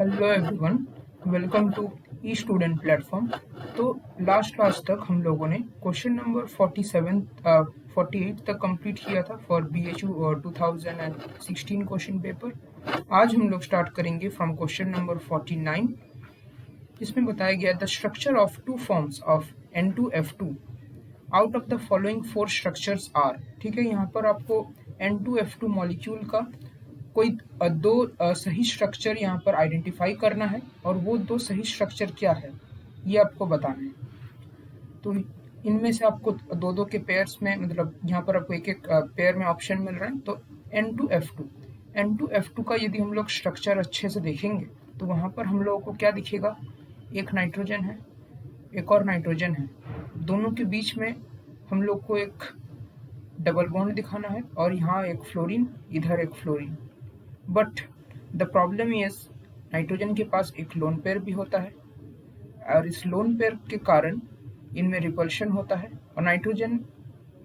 Hello everyone, welcome to e student platform. तो last class तक हम लोगों ने क्वेश्चन नंबर 48 तक कंप्लीट किया था फॉर BHU 2016 क्वेश्चन पेपर। आज हम लोग स्टार्ट करेंगे फ्रॉम क्वेश्चन नंबर 49, जिसमें बताया गया the structure of two forms of N2F2 out of the following four structures are. ठीक है, यहाँ पर आपको N2F2 मॉलिक्यूल का कोई दो सही स्ट्रक्चर यहाँ पर आइडेंटिफाई करना है, और वो दो सही स्ट्रक्चर क्या है ये आपको बताना है। तो इनमें से आपको दो दो के पेयर्स में, मतलब यहाँ पर आपको एक एक पेयर में ऑप्शन मिल रहा है। तो N2F2 का यदि हम लोग स्ट्रक्चर अच्छे से देखेंगे तो वहाँ पर हम लोगों को क्या दिखेगा, एक नाइट्रोजन है, एक और नाइट्रोजन है, दोनों के बीच में हम लोग को एक डबल बॉन्ड दिखाना है, और यहाँ एक फ्लोरीन, इधर एक fluorine. But the problem is nitrogen के पास एक लोन पेयर भी होता है, और इस लोन पेयर के कारण इनमें रिपल्शन होता है, और नाइट्रोजन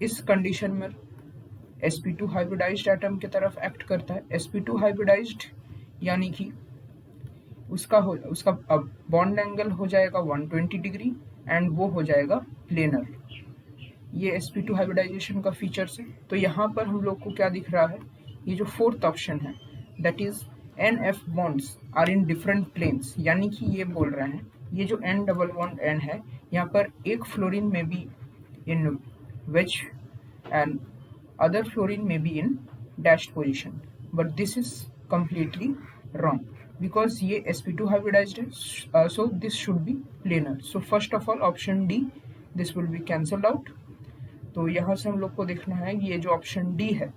इस कंडीशन में sp2 हाइब्रिडाइज्ड एटम की तरफ एक्ट करता है। sp2 हाइब्रिडाइज्ड यानी कि उसका बॉन्ड एंगल हो जाएगा 120 डिग्री एंड वो हो जाएगा प्लेनर। ये sp2 हाइब्रिडाइजेशन का फीचर्स है। तो यहाँ पर हम लोग को क्या दिख रहा है, ये जो फोर्थ ऑप्शन है that is NF bonds are in different planes, यानी कि ये बोल रहे हैं ये जो N डबल बॉन्ड N है, यहाँ पर एक फ्लोरीन में be in wedge and other fluorine में be in dashed position, but this is completely wrong because ये sp2 hybridized है, so this should be planar. So first of all option D, this will be cancelled out. तो यहाँ से हम लोग को देखना है ये जो ऑप्शन डी है,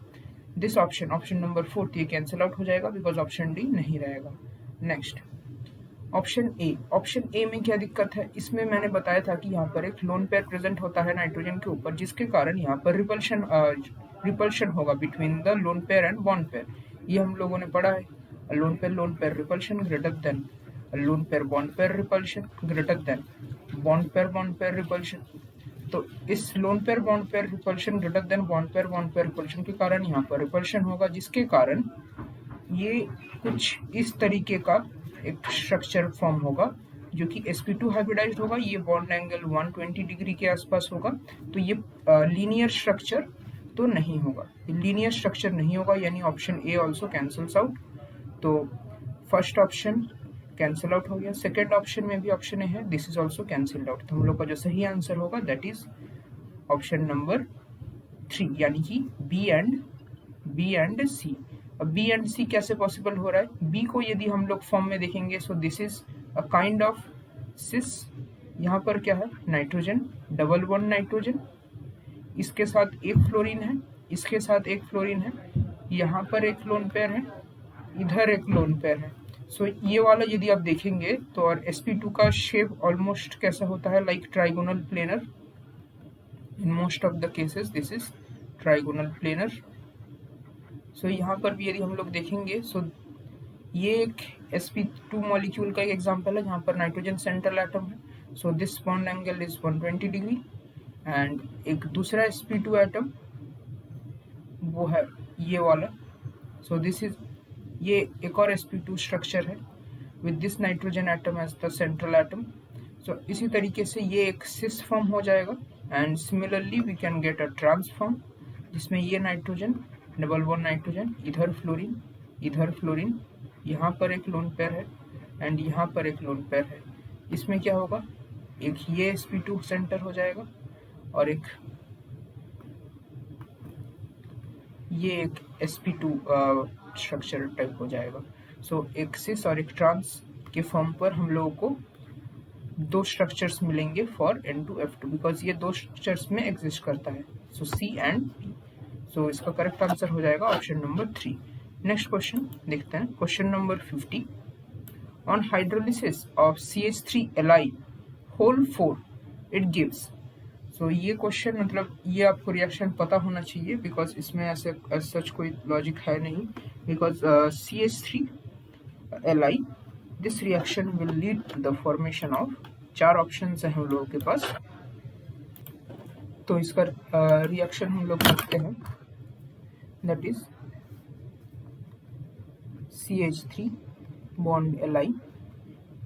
दिस ऑप्शन नंबर 4, ये कैंसिल आउट हो जाएगा बिकॉज ऑप्शन डी नहीं रहेगा। नेक्स्ट ऑप्शन ए में क्या दिक्कत है, इसमें मैंने बताया था कि यहाँ पर एक लोन पेयर प्रेजेंट होता है नाइट्रोजन के ऊपर, जिसके कारण यहाँ पर रिपल्शन होगा between the lone pair and bond pair. ये हम लोगों ने पढ़ा है, lone pair repulsion greater than lone pair bond pair repulsion greater than bond pair repulsion. तो इस lone pair bond pair repulsion greater than bond pair repulsion के कारण यहाँ पर रिपल्शन होगा, जिसके कारण ये कुछ इस तरीके का एक स्ट्रक्चर फॉर्म होगा जो कि sp2 हाइब्रिडाइज्ड होगा। ये बॉन्ड एंगल 120 डिग्री के आसपास होगा। तो ये लीनियर स्ट्रक्चर तो नहीं होगा, लीनियर स्ट्रक्चर नहीं होगा, यानी option A also cancels out. तो फर्स्ट ऑप्शन कैंसिल आउट हो गया। सेकेंड ऑप्शन में भी ऑप्शन ए है, this is also cancelled out. तो हम लोग का जो सही आंसर होगा दैट इज ऑप्शन नंबर 3, यानी कि बी एंड सी। अब बी एंड सी कैसे पॉसिबल हो रहा है, बी को यदि हम लोग फॉर्म में देखेंगे so this is a kind of cis. यहाँ पर क्या है, नाइट्रोजन, डबल बॉन्ड नाइट्रोजन, इसके साथ एक फ्लोरीन है, इसके साथ एक फ्लोरीन है, यहाँ पर एक लोन पेयर है, इधर एक लोन पेयर है। सो ये वाला यदि आप देखेंगे तो, और sp2 का शेप ऑलमोस्ट कैसा होता है, like trigonal planar. In most of the cases this is trigonal planar. So यहाँ पर भी यदि हम लोग देखेंगे सो ये एक sp2 मॉलिक्यूल का एक एग्जांपल है, जहाँ पर नाइट्रोजन सेंट्रल एटम है। So this bond angle is 120 degree and एक दूसरा sp2 एटम वो है ये वाला। सो दिस इज, ये एक और sp2 स्ट्रक्चर है with this nitrogen atom as the central atom. So इसी तरीके से ये एक सिस फॉर्म हो जाएगा, and similarly we can get a trans form जिसमें ये नाइट्रोजन, डबल बॉन्ड नाइट्रोजन, इधर फ्लोरीन, यहाँ पर एक लोन पेयर है एंड यहाँ पर एक लोन पेयर है। इसमें क्या होगा, एक ये sp2 सेंटर हो जाएगा और एक ये एक sp2 स्ट्रक्चर टाइप हो जाएगा। सो एक सिस और एक ट्रांस के फॉर्म पर हम लोगों को दो स्ट्रक्चर्स मिलेंगे फॉर N2F2 बिकॉज ये दो स्ट्रक्चर्स में एग्जिस्ट करता है। सो C एंड P। सो इसका करेक्ट आंसर हो जाएगा ऑप्शन नंबर 3। नेक्स्ट क्वेश्चन देखते हैं, question number 50। On hydrolysis of CH3Li whole 4 it gives. So ये क्वेश्चन, मतलब ये आपको रिएक्शन पता होना चाहिए बिकॉज इसमें ऐसे सच कोई लॉजिक है नहीं, because CH3Li this reaction will lead to the formation of, 4 option है हम लोगों के पास। तो इसका रिएक्शन हम लोग लिखते हैं that is CH3 bond Li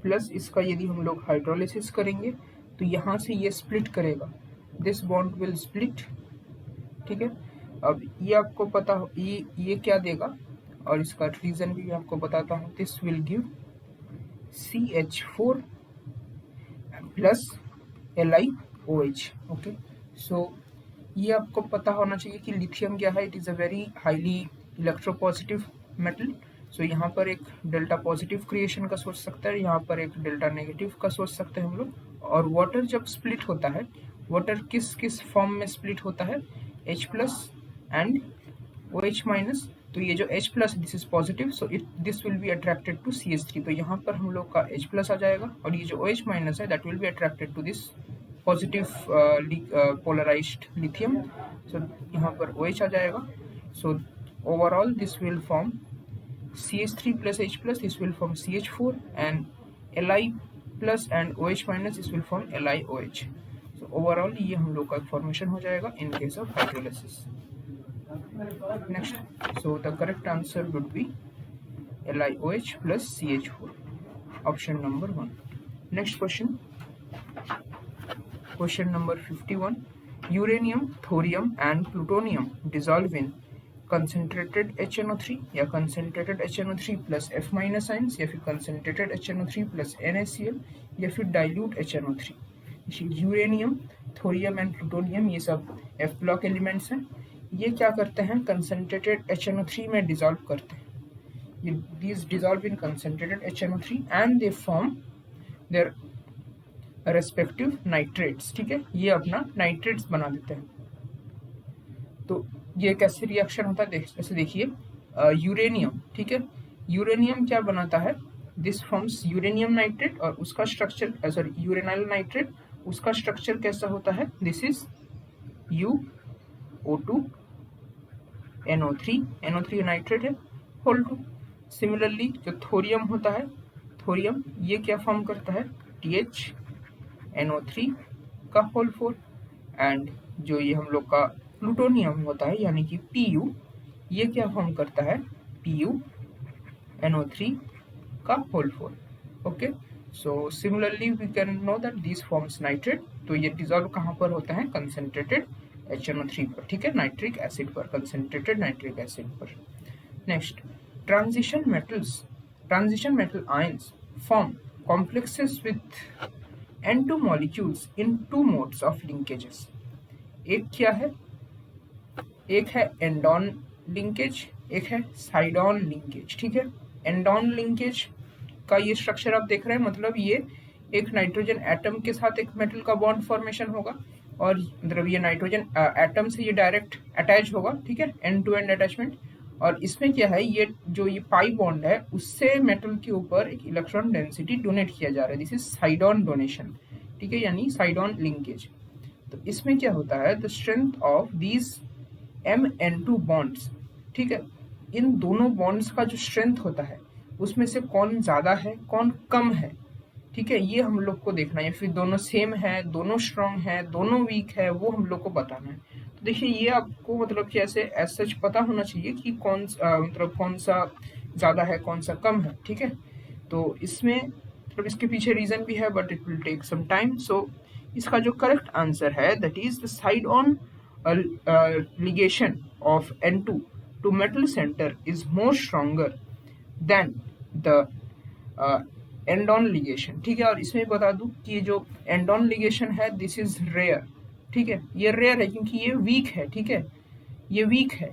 plus इसका यदि हम लोग हाइड्रोलिसिस करेंगे तो यहाँ से ये स्प्लिट करेगा, दिस बॉन्ड विल स्प्लिट, ठीक है। अब ये आपको पता हो ये क्या देगा, और इसका रीजन भी आपको बताता हूँ। This will give CH4 plus LiOH। Okay, so ये आपको पता होना चाहिए कि लिथियम क्या है, it is a very highly electropositive metal. So यहाँ पर एक डेल्टा पॉजिटिव क्रिएशन का सोच सकते हैं, यहाँ पर एक डेल्टा नेगेटिव का सोच सकते हैं हम लोग। और वाटर जब स्प्लिट होता है, वाटर किस किस फॉर्म में स्प्लिट होता है, H plus and OH minus. तो ये जो H plus this is positive, so this will be attracted to CH3। तो यहाँ पर हम लोग का H प्लस आ जाएगा, और ये जो OH माइनस है that will be attracted to this positive polarized lithium. So यहाँ पर OH आ जाएगा। So overall this will form CH3 plus H plus, this will form CH4, and Li plus and OH minus, this will form LiOH. So overall ये हम लोग का formation हो जाएगा in case of hydrolysis. Next, so the correct answer would be LiOH plus CH4, option number 1. Next question, question number 51. Uranium, thorium and plutonium dissolve in concentrated HNO3 या concentrated HNO3 plus F minus ions, या फिर concentrated HNO3 plus NaCl, या फिर dilute HNO3। Uranium, thorium and plutonium ये सब F block elements हैं। ये क्या करते हैं, कंसनट्रेटेड HNO3 में डिजॉल्व करते हैं। ये these dissolve in concentrated HNO3 and they form their respective nitrates, ठीक है। ये अपना नाइट्रेट्स बना देते हैं। तो ये कैसे रिएक्शन होता है, जैसे देखिए यूरेनियम, ठीक है, यूरेनियम क्या बनाता है, दिस फॉर्म्स यूरेनियम नाइट्रेट, और उसका स्ट्रक्चर सॉरी यूरेनाइल नाइट्रेट, उसका स्ट्रक्चर कैसा होता है, this is UO2 NO3 nitrate है होल 2। सिमिलरली जो थोरियम होता है, थोरियम ये क्या फॉर्म करता है, TH NO3 का होल 4, एंड जो ये हम लोग का प्लूटोनियम होता है यानी कि Pu, ये क्या फॉर्म करता है, Pu NO3 का whole 4। Okay, so similarly we can know that this forms nitrate. तो ये डिजॉल्व कहाँ पर होता है, कंसंट्रेटेड HNO3 पर, ठीक है, नाइट्रिक एसिड पर, कंसंट्रेटेड नाइट्रिक एसिड पर। Next, transition metal ions form complexes with N2 molecules in 2 modes of linkages। एक क्या है, एक है एंडॉन लिंकेज, एक है साइडॉन लिंकेज, ठीक है। एंडॉन लिंकेज का ये स्ट्रक्चर आप देख रहे हैं, मतलब ये एक नाइट्रोजन एटम के साथ एक मेटल का बॉन्ड फॉर्मेशन होगा, और मतलब ये नाइट्रोजन एटम से ये डायरेक्ट अटैच होगा, ठीक है, एंड टू एंड अटैचमेंट। और इसमें क्या है, ये जो ये पाई बॉन्ड है उससे मेटल के ऊपर एक इलेक्ट्रॉन डेंसिटी डोनेट किया जा रहा है, दिस इज साइडॉन डोनेशन, ठीक है, यानी साइडॉन लिंकेज। तो इसमें क्या होता है, the strength of these MN2 bonds, ठीक है, इन दोनों बॉन्ड्स का जो स्ट्रेंथ होता है उसमें से कौन ज्यादा है कौन कम है, ठीक है, ये हम लोग को देखना है। फिर दोनों सेम है, दोनों स्ट्रॉन्ग है, दोनों वीक है, वो हम लोग को बताना है। तो देखिए ये आपको मतलब कि ऐसे एज सच पता होना चाहिए कि मतलब कौन सा ज्यादा है कौन सा कम है, ठीक है। तो इसमें मतलब इसके पीछे रीजन भी है, but it will take some time. So इसका जो करेक्ट आंसर है that is the side on ligation of N2 to metal center is more stronger than the end-on ligation, ठीक है। और इसमें बता दूं कि ये जो end-on ligation है दिस इज रेयर, ठीक है, ये रेयर है क्योंकि ये वीक है, ठीक है, ये वीक है,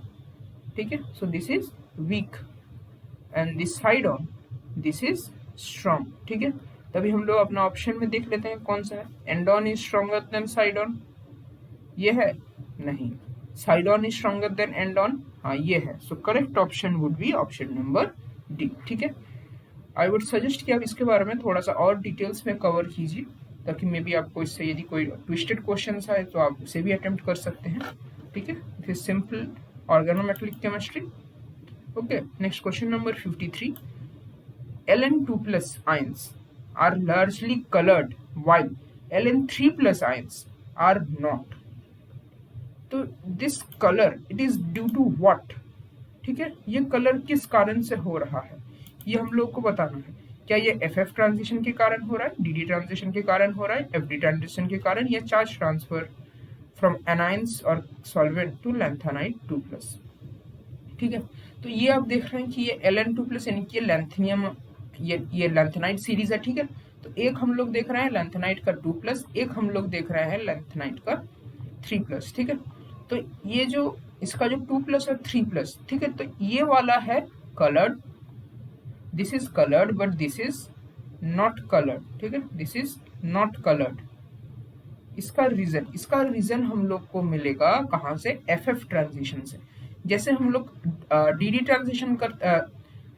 ठीक है। So this is weak and this side on this is strong, ठीक है। तभी हम लोग अपना ऑप्शन में देख लेते हैं कौन सा है, and-on is stronger than side on, ये है नहीं, side on is stronger than and on, हाँ ये है। So correct option would be option number D, ठीक है। आई वुड सजेस्ट कि आप इसके बारे में थोड़ा सा और डिटेल्स में कवर कीजिए, ताकि मे बी आपको इससे यदि कोई ट्विस्टेड क्वेश्चन आए तो आप उसे भी अटेम्प्ट कर सकते हैं, ठीक है। This is simple organometallic chemistry. Okay, next question number 53। Ln2+ ions are largely colored while Ln3+ ions are not। तो this colour it is due to what, ठीक है, ये कलर किस कारण से हो रहा है ये हम लोग को बताना है। क्या ये FF ट्रांजिशन के कारण हो रहा है, DD ट्रांजिशन के कारण हो रहा है, FD ट्रांजिशन के कारण, या चार्ज ट्रांसफर फ्रॉम एनाइंस और सॉल्वेंट टू लैंथेनाइड 2+। ठीक है, तो ये आप देख रहे हैं कि ये Ln2+ यानी कि लैंथेनियम, ये लैंथेनाइड सीरीज है। ठीक है, तो एक हम लोग देख रहे हैं लैंथेनाइड का 2+, एक हम लोग देख रहे हैं लैंथेनाइड का 3+। ठीक है, तो ये जो इसका जो 2+ और 3+, ठीक है, तो ये वाला है coloured, this is coloured but this is not coloured. ठीक है, दिस इज नॉट कलर्ड। इसका रीजन हम लोग को मिलेगा कहाँ से, FF ट्रांजिशन से। जैसे हम लोग DD ट्रांजिशन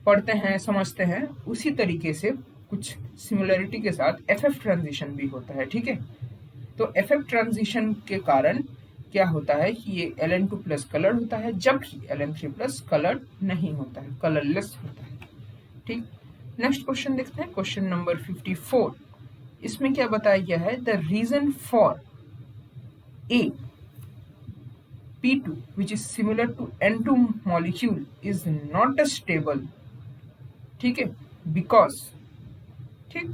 पढ़ते हैं, समझते हैं, उसी तरीके से कुछ सिमिलरिटी के साथ FF ट्रांजिशन भी होता है। ठीक है, तो FF ट्रांजिशन के कारण क्या होता है कि ये Ln2+ कलर्ड होता है, जबकि Ln3+ कलर्ड नहीं होता है, कलरलेस होता है। ठीक, नेक्स्ट क्वेश्चन देखते हैं, क्वेश्चन नंबर 54। इसमें क्या बताया गया है, the reason for A P2 which is similar to N2 molecule is not stable। ठीक है, बिकॉज, ठीक,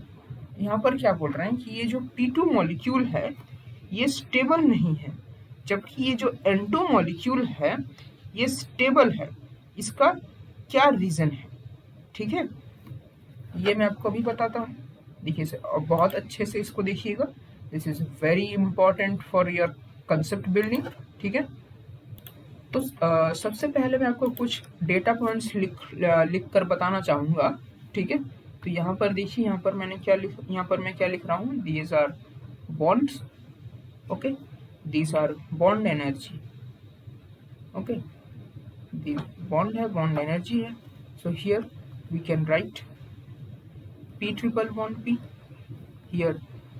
यहाँ पर क्या बोल रहे हैं कि ये जो P2 मॉलिक्यूल है ये स्टेबल नहीं है, जबकि ये जो N2 मॉलिक्यूल है ये स्टेबल है। इसका क्या रीजन है? ठीक है, ये मैं आपको अभी बताता हूँ। देखिए सर, और बहुत अच्छे से इसको देखिएगा, this is very important for your concept building. ठीक है, तो सबसे पहले मैं आपको कुछ डेटा पॉइंट्स लिख कर बताना चाहूँगा। ठीक है, तो यहाँ पर देखिए, यहाँ पर मैं क्या लिख रहा हूँ, these are bonds, okay, these are bond energy, okay, bond है, बॉन्ड एनर्जी है। So here we can write P triple bond P, here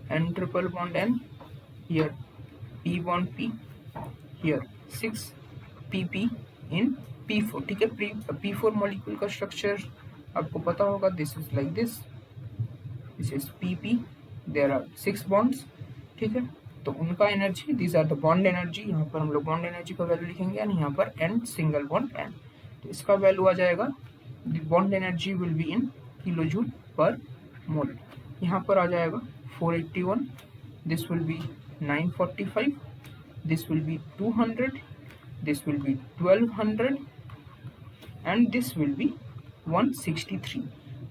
N triple bond N, here P bond P, here 6 PP in P4। ठीक है, P4 molecule का structure आपको पता होगा, this is like this is PP, there are 6 bonds. ठीक है, तो उनका energy, these are the bond energy, यहाँ पर हम लोग बॉन्ड एनर्जी का वैल्यू लिखेंगे, एंड यहाँ पर N सिंगल बॉन्ड N, तो इसका वैल्यू आ जाएगा, the bond energy will be in kilojoule per मोल। यहाँ पर आ जाएगा 481, this will B 945, this will B 200, this will B 1200, and this will B 163।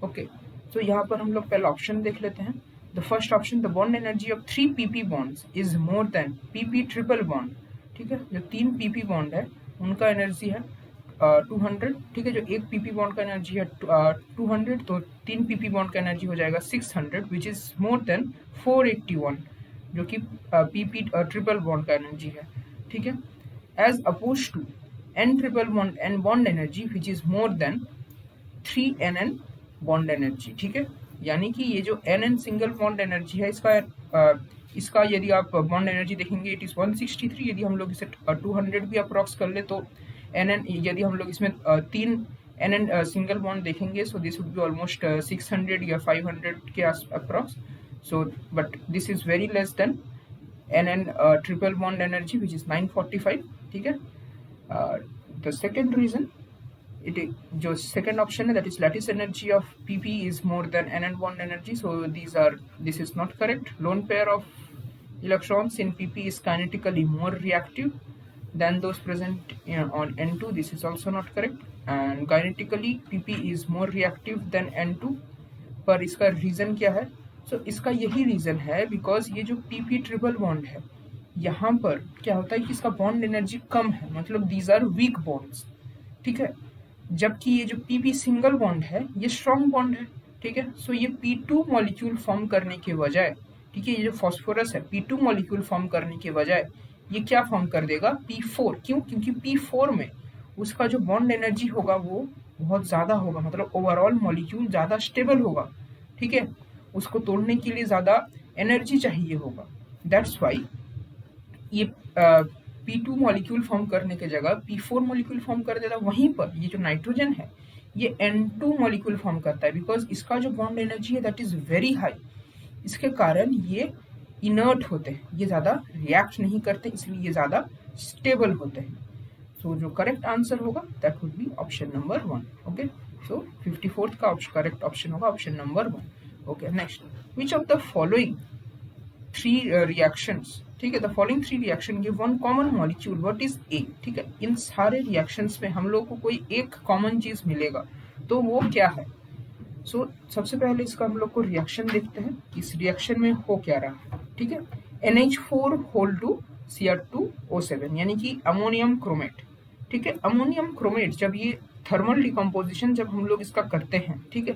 Okay, तो यहाँ पर हम लोग पहला ऑप्शन देख लेते हैं। The first option, the bond energy of 3 PP bonds is more then PP triple bond. ठीक है, जो 3 PP बॉन्ड है उनका एनर्जी है 200। ठीक है, जो एक PP बॉन्ड का एनर्जी है 200, तो 3 PP बॉन्ड का एनर्जी हो जाएगा 600, विच इज मोर देन 481, जो कि PP ट्रिपल बॉन्ड का एनर्जी है। ठीक है, as oppose to N triple bond N bond energy which is more than 3NN bond energy. ठीक है, यानी कि ये जो NN सिंगल बॉन्ड एनर्जी है, इसका यदि आप बॉन्ड एनर्जी देखेंगे इट इज 163। यदि हम लोग इसे 200 भी अप्रॉक्स कर ले तो NN, यदि हम लोग इसमें 3 NN सिंगल बॉन्ड देखेंगे, so this would be almost 600 या 500 के approx. So but this is very less than NN triple bond energy which is 945। ठीक है, द सेकेंड रीजन, जो सेकेंड ऑप्शन है, that is lattice energy of PP is more then NN bond energy, so this is not correct. Lone pair of electrons in PP is kinetically more reactive than those present on N2, this is also not correct, and kinetically PP is more reactive than N2। पर इसका reason क्या है? इसका यही reason है because ये जो PP triple bond है, यहाँ पर क्या होता है कि इसका बॉन्ड एनर्जी कम है, मतलब दीज आर वीक बॉन्ड्स। ठीक है, जबकि ये जो PP सिंगल बॉन्ड है ये स्ट्रॉन्ग बॉन्ड है। ठीक है, ये P2 मॉलिक्यूल फॉर्म करने के बजाय, ठीक है, ये जो फॉस्फोरस है P2 मॉलिक्यूल फॉर्म करने के बजाय ये क्या फॉर्म कर देगा, P4। क्यों? क्योंकि P4 में उसका जो बॉन्ड एनर्जी होगा वो बहुत ज़्यादा होगा, मतलब ओवरऑल मॉलिक्यूल ज़्यादा स्टेबल होगा। ठीक है, उसको तोड़ने के लिए ज़्यादा एनर्जी चाहिए होगा, दैट्स वाई ये P2 मॉलिक्यूल फॉर्म करने के जगह P4 मॉलिक्यूल फॉर्म कर देता। वहीं पर ये जो नाइट्रोजन है ये N2 मॉलिक्यूल फॉर्म करता है, बिकॉज इसका जो बॉन्ड एनर्जी है दैट इज़ वेरी हाई। इसके कारण ये इनर्ट होते हैं, ये ज़्यादा रिएक्ट नहीं करते, इसलिए ये ज़्यादा स्टेबल होते हैं। सो जो करेक्ट आंसर होगा that would be option number 1। Okay, so 54th का करेक्ट ऑप्शन होगा option number 1। Okay, next, which of the following 3 reactions, ठीक है, the following 3 reaction give one common molecule, what is a, ठीक है, इन सारे reactions में हम लोग को कोई एक कॉमन चीज मिलेगा, तो वो क्या है। सो सबसे पहले इसका हम लोग को रिएक्शन देखते हैं, इस रिएक्शन में हो क्या रहा है, ठीक है। NH4 होल टू Cr2O7 यानी कि अमोनियम क्रोमेट, ठीक है। अमोनियम क्रोमेट जब ये थर्मल डिकम्पोजिशन जब हम लोग इसका करते हैं, ठीक है,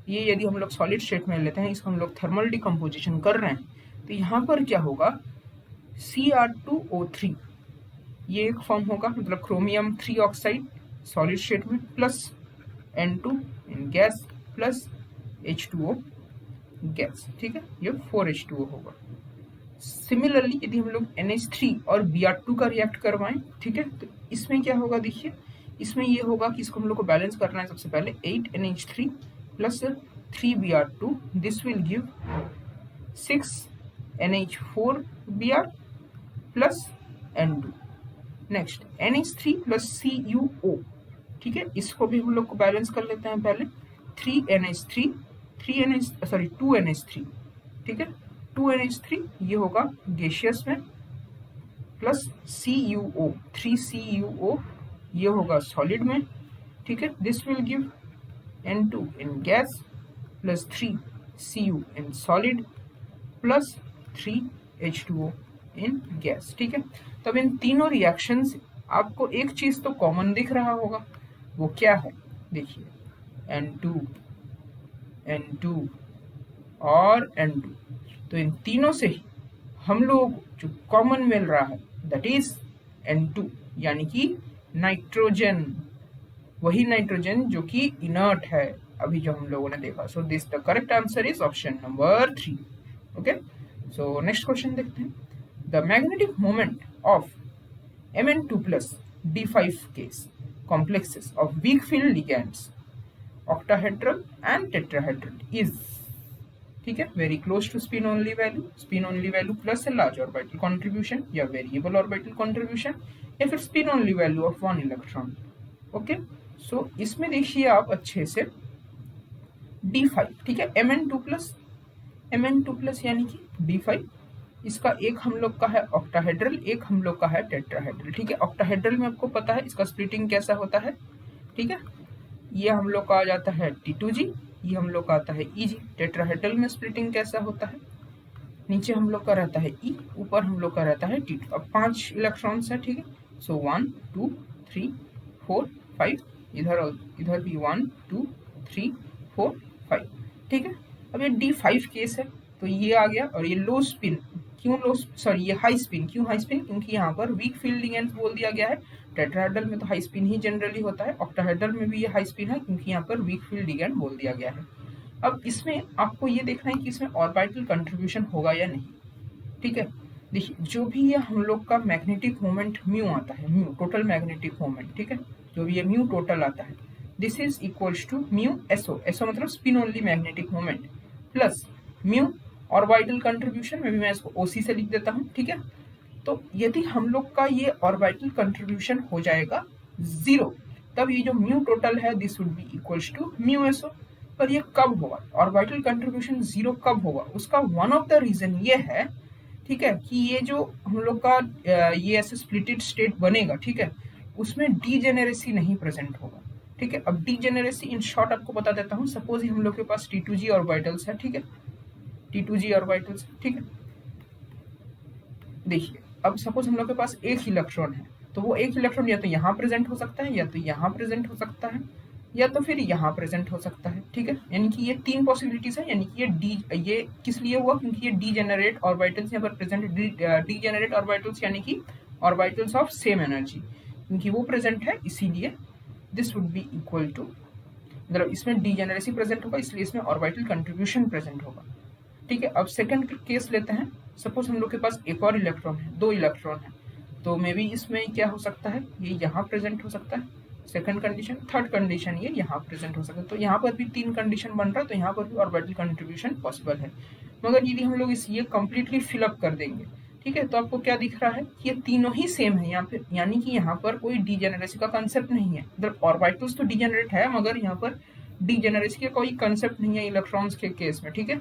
ये यदि हम लोग सॉलिड स्टेट में लेते हैं, इसको हम लोग थर्मल डिकम्पोजिशन कर रहे हैं, तो यहाँ पर क्या होगा, Cr2O3 ये एक फॉर्म होगा, मतलब क्रोमियम 3 ऑक्साइड सॉलिड स्टेट में प्लस N2 इन गैस प्लस H2O गैस, ठीक है, ये 4H2O होगा। सिमिलरली यदि हम लोग NH3 और Br2 का रिएक्ट करवाएं, ठीक है, तो इसमें क्या होगा, देखिए इसमें ये होगा कि इसको हम लोग को बैलेंस करना है। सबसे पहले 8NH3 plus 3Br2, this will give 6NH4Br plus N2। Next NH3 plus CuO, ठीक है, इसको भी हम लोग को बैलेंस कर लेते हैं पहले। 2NH3, ठीक है, 2NH3 ये होगा गैसियस में प्लस CuO, 3CuO ये होगा सॉलिड में, ठीक है, this will give N2 in gas plus 3Cu in solid plus 3H2O in gas, ठीक है। तब इन तीनों रिएक्शन से आपको एक चीज तो कॉमन दिख रहा होगा, वो क्या है, देखिए N2 और N2, तो इन तीनों से ही हम लोग जो कॉमन मिल रहा है दैट इज N2 यानी कि नाइट्रोजन, वही नाइट्रोजन जो कि इनर्ट है अभी जो हम लोगों ने देखा। So this the correct answer is option number 3। Okay, so next question देखते हैं। The magnetic moment of Mn2 plus D5 case complexes of weak field ligands octahedral and tetrahedral is, ठीक है, very close to spin only value plus a large orbital contribution या variable orbital contribution या फिर spin only value of 1 electron. Okay, so इसमें देखिए आप अच्छे से D5, ठीक है, Mn2 प्लस यानी कि D5, इसका एक हम लोग का है ऑक्टाहेड्रल, एक हम लोग का है टेट्राहेड्रल, ठीक है। ऑक्टाहेड्रल में आपको पता है इसका स्प्लिटिंग कैसा होता है, ठीक है, ये हम लोग का आ जाता है T2G, ये हम लोग का आता है EG। टेट्राहेड्रल में स्प्लिटिंग कैसा होता है, नीचे हम लोग का रहता है E, ऊपर हम लोग का रहता है T2। अब 5 इलेक्ट्रॉन्स है, ठीक है, सो 1 2 3 4 5, इधर भी 1 2 3 4 5, ठीक है। अब ये D5 केस है तो ये आ गया, और ये लो स्पिन क्यों ये हाई स्पिन क्यों, हाई स्पिन क्योंकि यहाँ पर वीक फील्ड लिगेंड्स बोल दिया गया है। टेट्राहेड्रल में तो हाई स्पिन ही जनरली होता है, ऑक्टाहेड्रल में भी ये हाई स्पिन है क्योंकि यहाँ पर वीक फील्ड लिगेंड बोल दिया गया है। अब इसमें आपको ये देखना है कि इसमें ऑर्बिटल कंट्रीब्यूशन होगा या नहीं, ठीक है। देखिए जो भी ये हम लोग का मैग्नेटिक मोमेंट म्यू आता है, म्यू टोटल मैग्नेटिक मोमेंट, ठीक है, जो भी ये म्यू टोटल आता है, this is equals to mu SO, SO मतलब spin only magnetic moment, plus mu orbital contribution में भी मैं इसको ओसी से लिख देता हूँ, ठीक है। तो यदि हम लोग का ये ऑर्बिटल कंट्रीब्यूशन हो जाएगा 0, तब ये जो म्यू टोटल है this would be equals to mu SO. पर ये कब होगा, ऑर्बिटल कंट्रीब्यूशन 0 कब होगा, उसका वन ऑफ द रीजन ये है, ठीक है, कि ये जो हम लोग का ये ऐसे स्प्लिटेड स्टेट बनेगा, ठीक है, उसमें डीजेनेरेसी नहीं प्रेजेंट होगा, ठीक है। अब डीजेनेरेसी इन शॉर्ट आपको बता देता हूँ। सपोज हम लोग के पास T2G ऑर्बिटल्स है, ठीक है, T2G ऑर्बिटल्स, ठीक है। देखिए अब सपोज हम लोग के पास एक इलेक्ट्रॉन है, तो वो एक इलेक्ट्रॉन या तो यहाँ प्रेजेंट हो सकता है, या तो यहाँ प्रेजेंट हो सकता है, या तो फिर यहाँ प्रेजेंट हो सकता है, ठीक है। यानी कि ये 3 पॉसिबिलिटीज है। यानी कि ये किस लिए हुआ, क्योंकि ये डीजेनरेट ऑर्बिटल्स यहाँ पर प्रेजेंट, डीजेनरेट ऑर्बिटल्स यानी कि ऑर्बिटल्स ऑफ सेम एनर्जी, क्योंकि वो प्रेजेंट है इसीलिए this would be equal to, मतलब इसमें डीजेनरेसी प्रेजेंट होगा इसलिए इसमें ऑर्बिटल कंट्रीब्यूशन प्रेजेंट होगा, ठीक है। अब सेकंड केस लेते हैं। सपोज हम लोग के पास एक और इलेक्ट्रॉन है, 2 इलेक्ट्रॉन है, तो मे बी इसमें क्या हो सकता है, ये यहाँ प्रेजेंट हो सकता है, सेकंड कंडीशन। थर्ड कंडीशन ये यहाँ प्रेजेंट हो सकता है, तो यहाँ पर भी 3 कंडीशन बन रहा है, तो यहाँ पर भी ऑर्बिटल कंट्रीब्यूशन पॉसिबल है। मगर यदि हम लोग ये कंप्लीटली फिलअप कर देंगे ठीक है, तो आपको क्या दिख रहा है कि ये तीनों ही सेम है यहाँ पे, यानी कि यहाँ पर कोई डीजेनरेसी का कंसेप्ट नहीं है। मतलब ऑर्बिटल्स तो डीजेनरेट है, मगर यहाँ पर डीजेनरेसी का कोई कंसेप्ट नहीं है इलेक्ट्रॉन्स के केस में, ठीक है,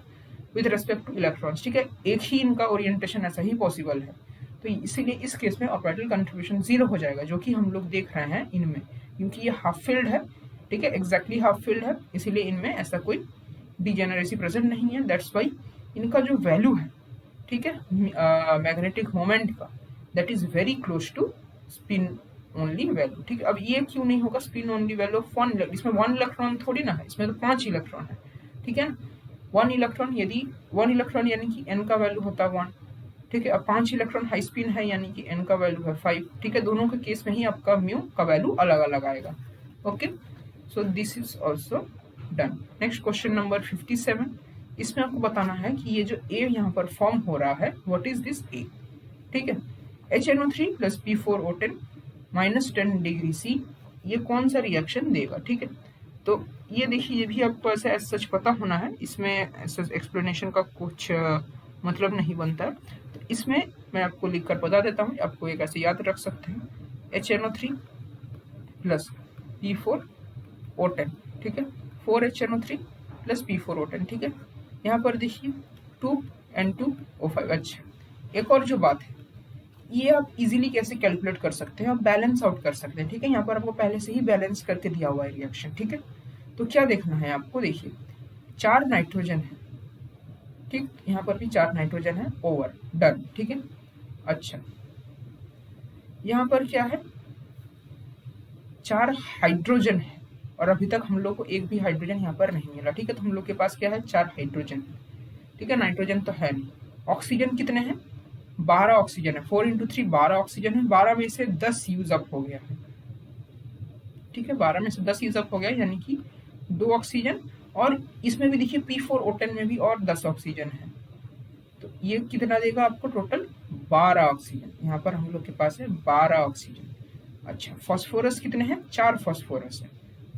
विद रेस्पेक्ट टू इलेक्ट्रॉन्स, ठीक है, एक ही इनका ओरिएंटेशन ऐसा ही पॉसिबल है। तो इसीलिए इस केस में ऑर्बिटल कंट्रीब्यूशन 0 हो जाएगा, जो कि हम लोग देख रहे हैं इनमें, क्योंकि ये हाफ फील्ड है, ठीक है, एग्जैक्टली हाफ फील्ड है, इसीलिए इनमें ऐसा कोई डीजेनरेसी प्रेजेंट नहीं है। दैट्स वाई इनका जो वैल्यू है, ठीक है, मैग्नेटिक मोमेंट का, that is very close to spin only value, ठीक है। अब ये क्यों नहीं होगा स्पिन ओनली वैल्यू ऑफ 1, इसमें 1 इलेक्ट्रॉन थोड़ी ना है, इसमें तो 5 इलेक्ट्रॉन है, ठीक है ना। 1 इलेक्ट्रॉन, यदि 1 इलेक्ट्रॉन यानी कि n का वैल्यू होता है 1, ठीक है। अब 5 इलेक्ट्रॉन हाई स्पिन है, यानी कि n का वैल्यू है 5, ठीक है। दोनों के केस में ही आपका म्यू का वैल्यू अलग अलग आएगा। Okay, so this is also done. Next question number 57, इसमें आपको बताना है कि ये जो A यहाँ पर फॉर्म हो रहा है, व्हाट इज दिस A, ठीक है। HNO3 plus P4O10 minus 10 degree C, ये कौन सा रिएक्शन देगा, ठीक है। तो ये देखिए, ये भी आपको ऐसे सच पता होना है, इसमें ऐसा एक्सप्लेनेशन का कुछ मतलब नहीं बनता है। तो इसमें मैं आपको लिख कर बता देता हूँ, आपको एक ऐसे याद रख सकते हैं, HNO3 प्लस P4O10, ठीक है, 4HNO3 प्लस P4O10, ठीक है। यहाँ पर देखिए 2N2O5। अच्छा, एक और जो बात है, ये आप इजीली कैसे कैलकुलेट कर सकते हैं, आप बैलेंस आउट कर सकते हैं, ठीक है। यहाँ पर आपको पहले से ही बैलेंस करके दिया हुआ है रिएक्शन, ठीक है। तो क्या देखना है आपको, देखिए 4 नाइट्रोजन है, ठीक, यहाँ पर भी 4 नाइट्रोजन है, ओवर, डन, ठीक है। अच्छा, यहाँ पर क्या है, 4 हाइड्रोजन है, और अभी तक हम लोग को एक भी हाइड्रोजन यहाँ पर नहीं मिला, ठीक है। तो हम लोग के पास क्या है, 4 हाइड्रोजन, ठीक है, नाइट्रोजन तो है नहीं। ऑक्सीजन कितने हैं, 12 ऑक्सीजन है, 4 × 3 12 ऑक्सीजन है, 12 में से 10 यूज अप हो गया है, ठीक है, 12 में से 10 यूज अप हो गया, यानी कि 2 ऑक्सीजन, और इसमें भी देखिए P4O10 में भी और 10 ऑक्सीजन है, तो ये कितना देगा आपको, टोटल 12 ऑक्सीजन, यहाँ पर हम लोग के पास है 12 ऑक्सीजन। अच्छा, फॉस्फोरस कितने हैं, 4 फॉस्फोरस है,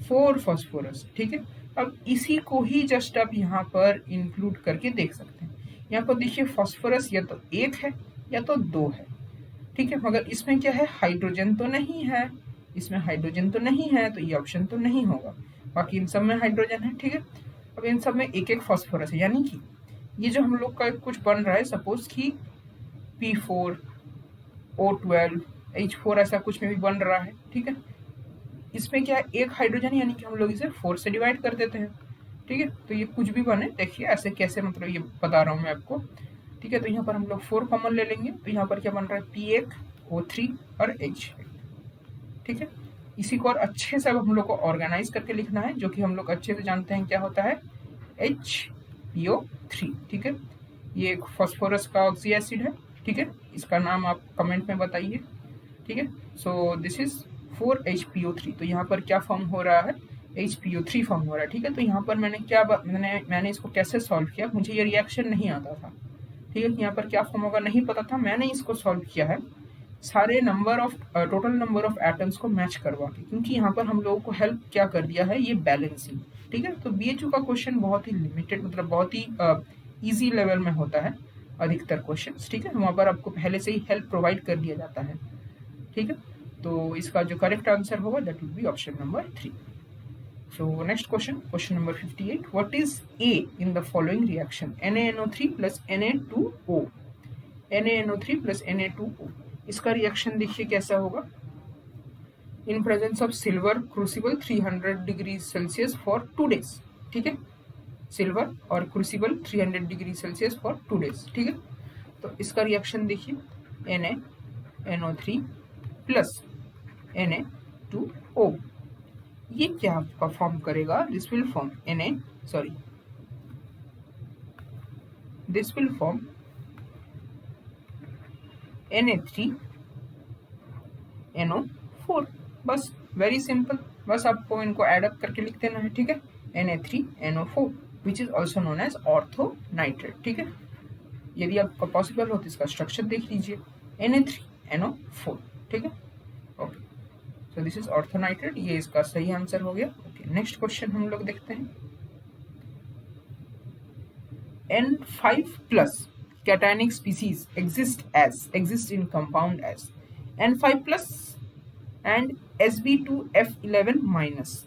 4 फॉस्फोरस, ठीक है। अब इसी को ही जस्ट आप यहाँ पर इंक्लूड करके देख सकते हैं। यहाँ पर देखिए फॉस्फोरस या तो 1 है या तो 2 है, ठीक है, मगर इसमें क्या है, हाइड्रोजन तो नहीं है, इसमें हाइड्रोजन तो नहीं है, तो ये ऑप्शन तो नहीं होगा। बाकी इन सब में हाइड्रोजन है, ठीक है। अब इन सब में एक एक फॉस्फोरस है, यानी कि ये जो हम लोग का कुछ बन रहा है, सपोज कि P4 O12 H4 ऐसा कुछ में भी बन रहा है, ठीक है। इसमें क्या है, एक हाइड्रोजन, यानी कि हम लोग इसे 4 से डिवाइड कर देते हैं, ठीक है। तो ये कुछ भी बने, देखिए ऐसे कैसे, मतलब ये बता रहा हूँ मैं आपको, ठीक है। तो यहाँ पर हम लोग 4 कॉमन ले लेंगे, तो यहाँ पर क्या बन रहा है, P1 O3 और H, ठीक है। इसी को और अच्छे से अब हम लोग को ऑर्गेनाइज करके लिखना है, जो कि हम लोग अच्छे से जानते हैं क्या होता है, HPO3, ठीक है। ये एक फॉस्फोरस का ऑक्सी एसिड है, ठीक है, इसका नाम आप कमेंट में बताइए, ठीक है। सो दिस इज 4HPO3, तो यहाँ पर क्या फॉर्म हो रहा है, HPO3 फॉर्म हो रहा है, ठीक है। तो यहाँ पर मैंने इसको कैसे सॉल्व किया, मुझे ये रिएक्शन नहीं आता था, ठीक है, यहाँ पर क्या फॉर्म होगा नहीं पता था, मैंने इसको सॉल्व किया है सारे टोटल नंबर ऑफ एटम्स को मैच करवा के, क्योंकि यहाँ पर हम लोगों को हेल्प क्या कर दिया है, ये बैलेंसिंग, ठीक है। तो BHU का क्वेश्चन बहुत ही लिमिटेड, मतलब बहुत ही इजी लेवल में होता है अधिकतर क्वेश्चंस, ठीक है। वहाँ पर आपको पहले से ही हेल्प प्रोवाइड कर दिया जाता है, ठीक है। तो इसका जो करेक्ट आंसर होगा that will B option number 3। So next question, question number 58, what is A in the following reaction, NaNO3 plus Na2O, NaNO3 plus Na2O, इसका रिएक्शन देखिए कैसा होगा, in presence of silver crucible 300 degree Celsius for 2 days, ठीक है, silver और crucible 300 degree Celsius for 2 days, ठीक है। तो इसका रिएक्शन देखिए NaNO3 प्लस Na2O, ये क्या आपका फॉर्म करेगा, दिस विल फॉर्म Na3NO4, बस वेरी सिंपल, बस आपको इनको एड अप करके लिख देना है, ठीक है, Na3NO4 which is also known as ortho nitrate, ठीक है। यदि आपका पॉसिबल हो तो इसका स्ट्रक्चर देख लीजिए, Na3NO4, ठीक है। Okay, so this is ortho nitrate, ये इसका सही आंसर हो गया। ओके, नेक्स्ट क्वेश्चन हम लोग देखते हैं, N5 plus cationic species exist in compound as N5 plus and Sb2F11 minus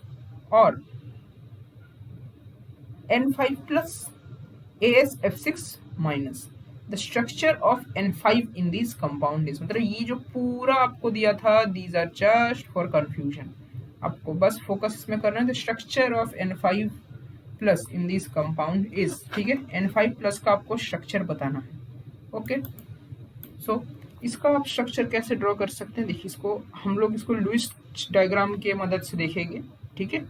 or N5 plus AsF6 minus. The structure of N5 in these compound is, मतलब ये जो पूरा आपको दिया था, these are just for confusion. आपको बस focus इसमें करना है. The structure of N5 plus in this compound is, ठीक है, N5 प्लस का आपको स्ट्रक्चर बताना है. ओके, सो इसका आप स्ट्रक्चर कैसे ड्रॉ कर सकते हैं? देखिए, इसको हम लोग इसको लुईस डायग्राम के मदद से देखेंगे. ठीक है,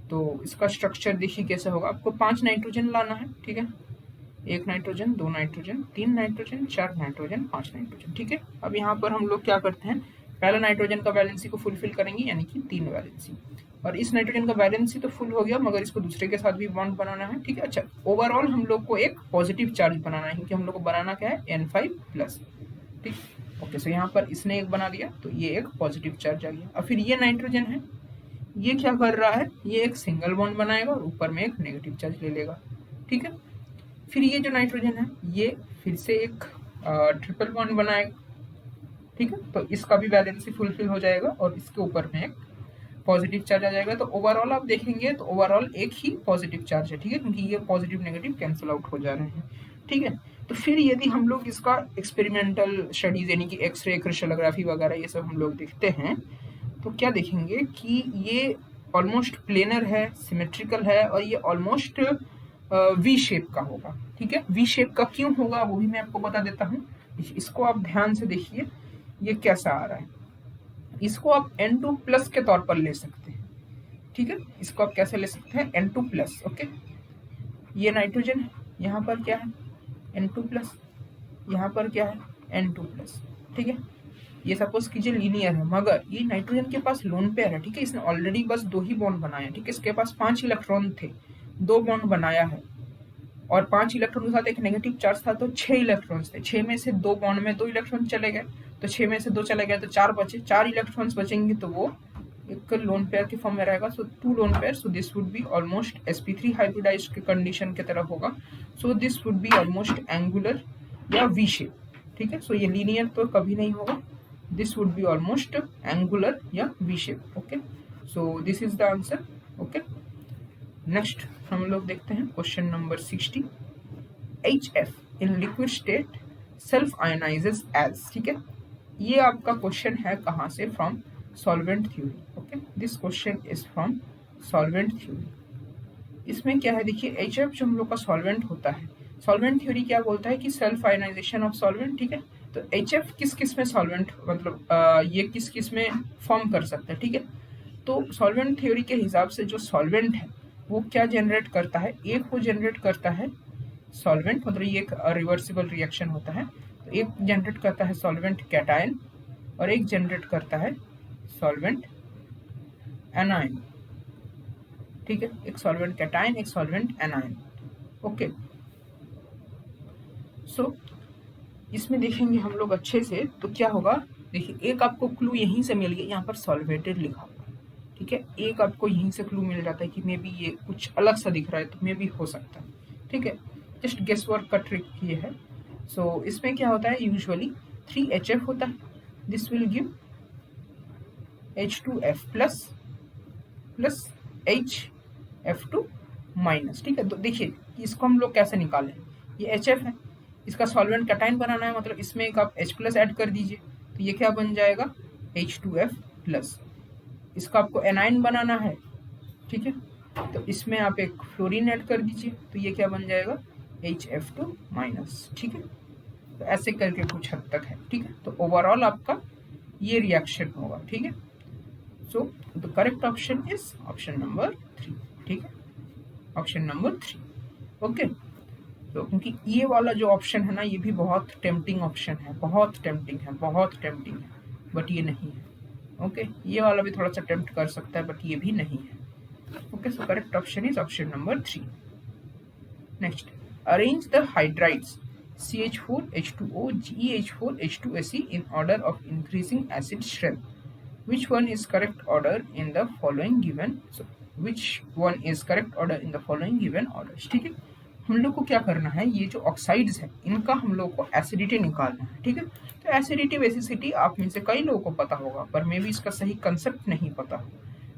तो इसका स्ट्रक्चर देखिए कैसे होगा. आपको 5 नाइट्रोजन लाना है. ठीक है, 1 nitrogen, 2 nitrogen, 3 nitrogen, 4 nitrogen, 5 nitrogen. ठीक है, अब यहाँ पर हम लोग क्या करते हैं, पहला नाइट्रोजन का वैलेंसी को फुलफिल करेंगे, यानी कि 3 वैलेंसी. और इस नाइट्रोजन का वैलेंसी तो फुल हो गया, मगर इसको दूसरे के साथ भी बॉन्ड बनाना है. ठीक है, अच्छा, ओवरऑल हम लोग को एक पॉजिटिव चार्ज बनाना है, क्योंकि हम लोग को बनाना क्या है, N5 प्लस. ठीक, ओके, सो यहाँ पर इसने एक बना दिया, तो ये एक पॉजिटिव चार्ज आ गया. अब फिर ये नाइट्रोजन है, ये क्या कर रहा है, ये एक सिंगल बॉन्ड बनाएगा और ऊपर में एक नेगेटिव चार्ज ले लेगा. ठीक है, फिर ये जो नाइट्रोजन है, ये फिर से एक ट्रिपल बॉन्ड बनाएगा. ठीक है, तो इसका भी वैलेंसी फुलफिल हो जाएगा और इसके ऊपर में एक पॉजिटिव चार्ज आ जाएगा. तो ओवरऑल आप देखेंगे तो ओवरऑल एक ही पॉजिटिव चार्ज है. ठीक है, क्योंकि ये पॉजिटिव नेगेटिव कैंसिल आउट हो जा रहे हैं. ठीक है, तो फिर यदि हम लोग इसका एक्सपेरिमेंटल स्टडीज यानी कि एक्सरे, क्रिस्टलोग्राफी वगैरह ये सब हम लोग देखते हैं, तो क्या देखेंगे कि ये ऑलमोस्ट प्लेनर है, सिमेट्रिकल है और ये ऑलमोस्ट वी शेप का होगा. ठीक है, वी शेप का क्यों होगा वो भी मैं आपको बता देता हूँ. इसको आप ध्यान से देखिए, ये कैसा आ रहा है. इसको आप N2 प्लस के तौर पर ले सकते हैं. ठीक है, इसको आप कैसे ले सकते हैं, N2 प्लस. ओके, ये नाइट्रोजन है, यहाँ पर क्या है, N2 प्लस, यहाँ पर क्या है, N2 प्लस. ठीक है, ये सपोज कीजिए लीनियर है, मगर ये नाइट्रोजन के पास लोन पेयर है. ठीक है, इसने ऑलरेडी बस 2 ही बॉन्ड बनाए हैं. ठीक है, इसके पास 5 इलेक्ट्रॉन थे, 2 बॉन्ड बनाया है और 5 इलेक्ट्रॉन के साथ एक नेगेटिव चार्ज था, तो 6 इलेक्ट्रॉन्स थे. 6 में से 2 बॉन्ड में 2 इलेक्ट्रॉन चले गए, तो 6 में से 2 चले गए तो 4 बचे. 4 इलेक्ट्रॉन्स बचेंगे तो वो एक लोन पेयर के फॉर्म में रहेगा. So 2 lone pair, so this would be almost sp3 hybridized के कंडीशन की तरह होगा. So this would be almost angular या वी शेप. ठीक है, सो ये लीनियर तो कभी नहीं होगा. This would be almost angular या V shape. Okay, so this is the answer. Okay, next हम लोग देखते हैं question number 60. HF in liquid state self ionizes as. ठीक है, ये आपका क्वेश्चन है कहाँ से, from solvent theory. Okay, this question is from solvent theory. इसमें क्या है, देखिए, HF जो हम लोग का सॉल्वेंट होता है, सॉल्वेंट थ्योरी क्या बोलता है कि सेल्फ आयोनाइजेशन ऑफ सॉल्वेंट. ठीक है, तो HF किस किस में सॉल्वेंट, मतलब ये किस किस में फॉर्म कर सकता है. ठीक है, तो सॉल्वेंट थ्योरी के हिसाब से जो सॉल्वेंट है वो क्या जनरेट करता है, एक वो जनरेट करता है सॉल्वेंट, मतलब ये एक रिवर्सिबल रिएक्शन होता है. तो एक जनरेट करता है सॉल्वेंट कैटायन और एक जनरेट करता है सॉल्वेंट एनायन. ठीक है, एक सॉल्वेंट कैटायन, एक सॉल्वेंट एनायन. ओके, सो इसमें देखेंगे हम लोग अच्छे से तो क्या होगा. देखिए, एक आपको क्लू यहीं से मिल गया, यहाँ पर सॉल्वेटेड लिखा हुआ. ठीक है, एक आपको यहीं से क्लू मिल जाता है कि मे बी ये कुछ अलग सा दिख रहा है, तो मे बी हो सकता है. ठीक है, जस्ट गेस वर्क का ट्रिक ये है. सो इसमें क्या होता है, यूजुअली 3HF होता है. This will give H2F plus plus HF2 minus. ठीक है, तो देखिए इसको हम लोग कैसे निकालें. ये HF है, इसका सॉल्वेंट कैटायन बनाना है, मतलब इसमें एक आप H प्लस ऐड कर दीजिए, तो ये क्या बन जाएगा, H2F प्लस. इसका आपको एनाइन बनाना है. ठीक है, तो इसमें आप एक फ्लोरीन ऐड कर दीजिए, तो ये क्या बन जाएगा, HF2 माइनस. ठीक है, तो ऐसे करके कुछ हद तक है. ठीक है, तो ओवरऑल आपका ये रिएक्शन होगा. ठीक है, so the correct option is option number 3. ठीक है, ऑप्शन नंबर 3. ओके, तो क्योंकि ये वाला जो ऑप्शन है ना, ये भी बहुत टेम्पटिंग ऑप्शन है, बहुत टेम्पटिंग है, बहुत टेम्पटिंग है, बट ये नहीं है. ओके, ये वाला भी थोड़ा सा टेम्प्ट कर सकता है, बट ये भी नहीं है. Okay, so correct option is option number 3. Next, arrange the hydrides CH4 H2O GeH4 H2Se in order of increasing acid strength. Which one is correct order in the following given? So which one is correct order in the following given orders. ठीक है, हम लोग को क्या करना है, ये जो ऑक्साइड्स है इनका हम लोग को एसिडिटी निकालना है, ठीक है। तो एसिडिटी बेसिसिटी आप में से कई लोगों को पता होगा, पर मे भी इसका सही कंसेप्ट नहीं पता,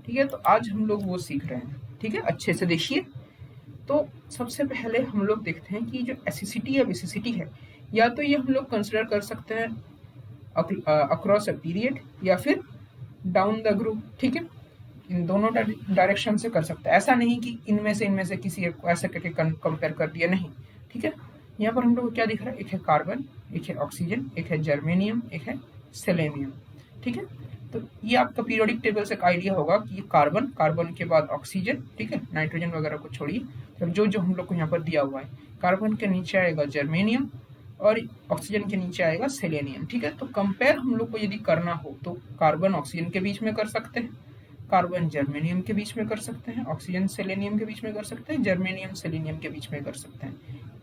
ठीक है। तो आज हम लोग वो सीख रहे हैं, ठीक है। अच्छे से देखिए। तो सबसे पहले हम लोग देखते हैं कि जो एसिडिटी या बेसिसिटी है, या तो ये हम लोग कंसिडर कर सकते हैं अक्रॉस अ पीरियड या फिर डाउन द ग्रुप, ठीक है। इन दोनों डायरेक्शन से कर सकते हैं, ऐसा नहीं कि इनमें से किसी एक को ऐसा करके कंपेयर कर दिया, नहीं, ठीक है। यहाँ पर हम लोग को क्या दिख रहा है, एक है कार्बन, एक है ऑक्सीजन, एक है जर्मेनियम, एक है सेलेनियम, ठीक है। तो ये आपका पीरियोडिक टेबल से एक आइडिया होगा कि ये कार्बन, कार्बन के बाद ऑक्सीजन, ठीक है, नाइट्रोजन वगैरह को छोड़िए। तो जो हम लोग को यहाँ पर दिया हुआ है, कार्बन के नीचे आएगा जर्मेनियम और ऑक्सीजन के नीचे आएगा सेलेनियम, ठीक है। तो कंपेयर हम लोग को यदि करना हो तो कार्बन ऑक्सीजन के बीच में कर सकते हैं, कार्बन जर्मेनियम के बीच में कर सकते हैं, ऑक्सीजन सेलेनियम के बीच में कर सकते हैं, जर्मेनियम सेलेनियम के बीच में कर सकते हैं।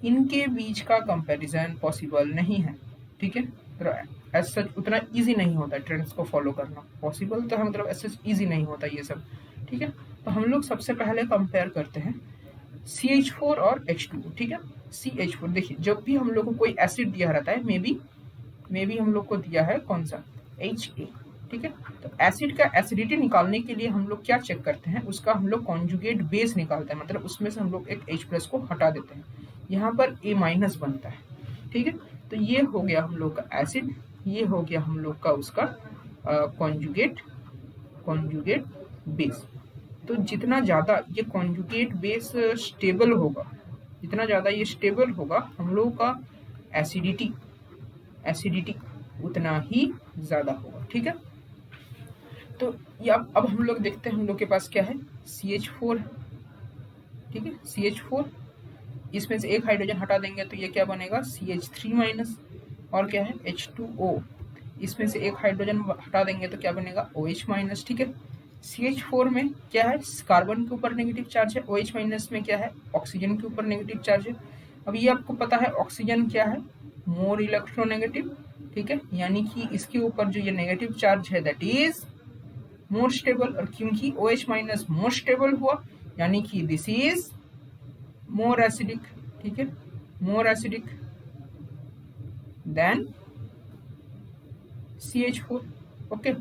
इनके बीच का कंपैरिजन पॉसिबल नहीं है, ठीक है। तो एज सच उतना इजी नहीं होता ट्रेंड्स को फॉलो करना, पॉसिबल तो है मतलब एज सच इजी नहीं होता ये सब, ठीक है। तो हम लोग सबसे पहले कंपेयर करते हैं CH4 और H2, ठीक है। CH4 देखिए, जब भी हम लोग को कोई एसिड दिया रहता है, मे बी हम लोग को दिया है कौन सा, Ha, ठीक है। तो एसिड का एसिडिटी निकालने के लिए हम लोग क्या चेक करते हैं, उसका हम लोग कॉन्जुगेट बेस निकालते हैं, मतलब उसमें से हम लोग एक H+ को हटा देते हैं, यहाँ पर A- बनता है, ठीक है। तो ये हो गया हम लोग का एसिड, ये हो गया हम लोग का उसका कॉन्जुगेट बेस। तो जितना ज़्यादा ये कॉन्जुगेट बेस स्टेबल होगा, जितना ज़्यादा ये स्टेबल होगा, हम लोगों का एसिडिटी उतना ही ज़्यादा होगा, ठीक है। तो ये अब हम लोग देखते हैं, हम लोग के पास क्या है, CH4, ठीक है, CH4, इसमें से एक हाइड्रोजन हटा देंगे तो ये क्या बनेगा, CH3-, और क्या है, H2O, इसमें से एक हाइड्रोजन हटा देंगे तो क्या बनेगा, OH-, ठीक है। CH4 में क्या है, कार्बन के ऊपर नेगेटिव चार्ज है, OH- में क्या है, ऑक्सीजन के ऊपर नेगेटिव चार्ज है। अब ये आपको पता है ऑक्सीजन क्या है, मोर इलेक्ट्रोनेगेटिव, ठीक है, यानी कि इसके ऊपर जो ये नेगेटिव चार्ज है दैट इज मोर स्टेबल, और क्योंकि OH- मोर स्टेबल हुआ यानी कि दिस इज मोर एसिडिक, ठीक है, मोर एसिडिक देन CH4, ओके।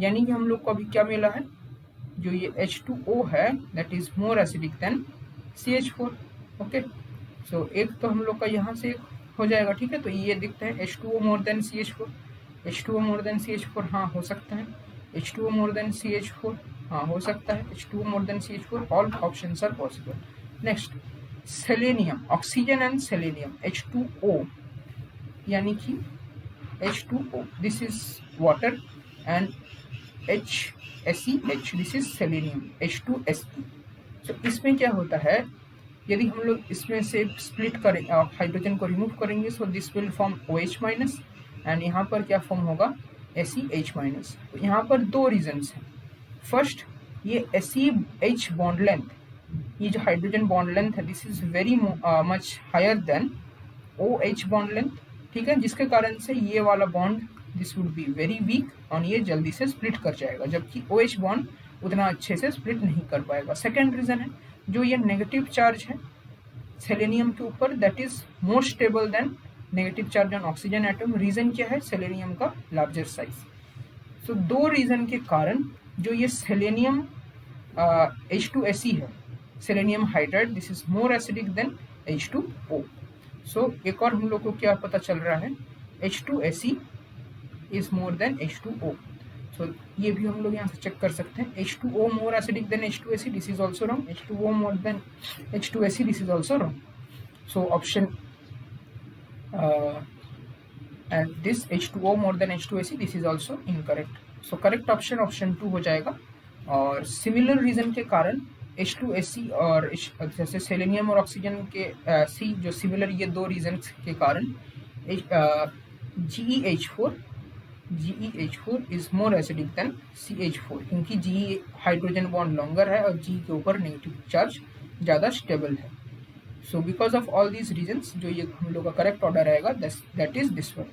यानी कि हम लोग को अभी क्या मिला है, जो ये H2O है that is more acidic than CH4, okay. So एक तो हम लोग का यहाँ से हो जाएगा, ठीक है। तो ये दिखते हैं H2O more than CH4, H2O more than CH4, हाँ हो सकता है, H2O मोर देन CH4, हाँ हो सकता है, H2O more than CH4, all options are possible. Next, selenium, oxygen and selenium, H2O, यानी कि H2O, this is water, and HSEH, this is selenium, H2SE। तो इसमें क्या होता है, यदि हम लोग इसमें से स्प्लिट करें, हाइड्रोजन को रिमूव करेंगे, सो this will form OH-, and यहाँ पर क्या फॉर्म होगा, SEH-। तो यहाँ पर दो रीजन्स हैं। फर्स्ट, ये SEH बॉन्ड लेंथ, ये जो हाइड्रोजन बॉन्ड लेंथ है, this is very much higher than OH bond length, ठीक है, जिसके कारण से ये वाला bond this would be very weak और ये जल्दी से स्प्लिट कर जाएगा, जबकि OH बॉन्ड उतना अच्छे से स्प्लिट नहीं कर पाएगा। सेकेंड रीजन है, जो ये नेगेटिव चार्ज है सेलेनियम के ऊपर, that is more stable than negative charge on oxygen atom. Reason क्या है, सेलेनियम का लार्जर साइज। सो दो रीजन के कारण जो ये सेलेनियम H2Se है, selenium hydride, this is more acidic then H2O। सो एक और हम लोग को क्या पता चल रहा है, H2Se is more then H2O। सो ये भी हम लोग यहाँ से चेक कर सकते हैं, H2O more acidic then H2Se, this is also wrong, H2O more then H2Se, this is also wrong. So option and this H2O more than H2Se, this is also incorrect. So correct option 2 हो जाएगा। और similar reason के कारण H2Se और जैसे selenium और oxygen के C जो सिमिलर, ये दो रीजन के कारण GeH4 is more acidic than CH4, क्योंकि Ge हाइड्रोजन बॉन्ड लॉन्गर है और G के ऊपर नेगेटिव चार्ज ज़्यादा स्टेबल है। So because of all these reasons जो ये हम लोग का करेक्ट ऑर्डर आएगा that is this one,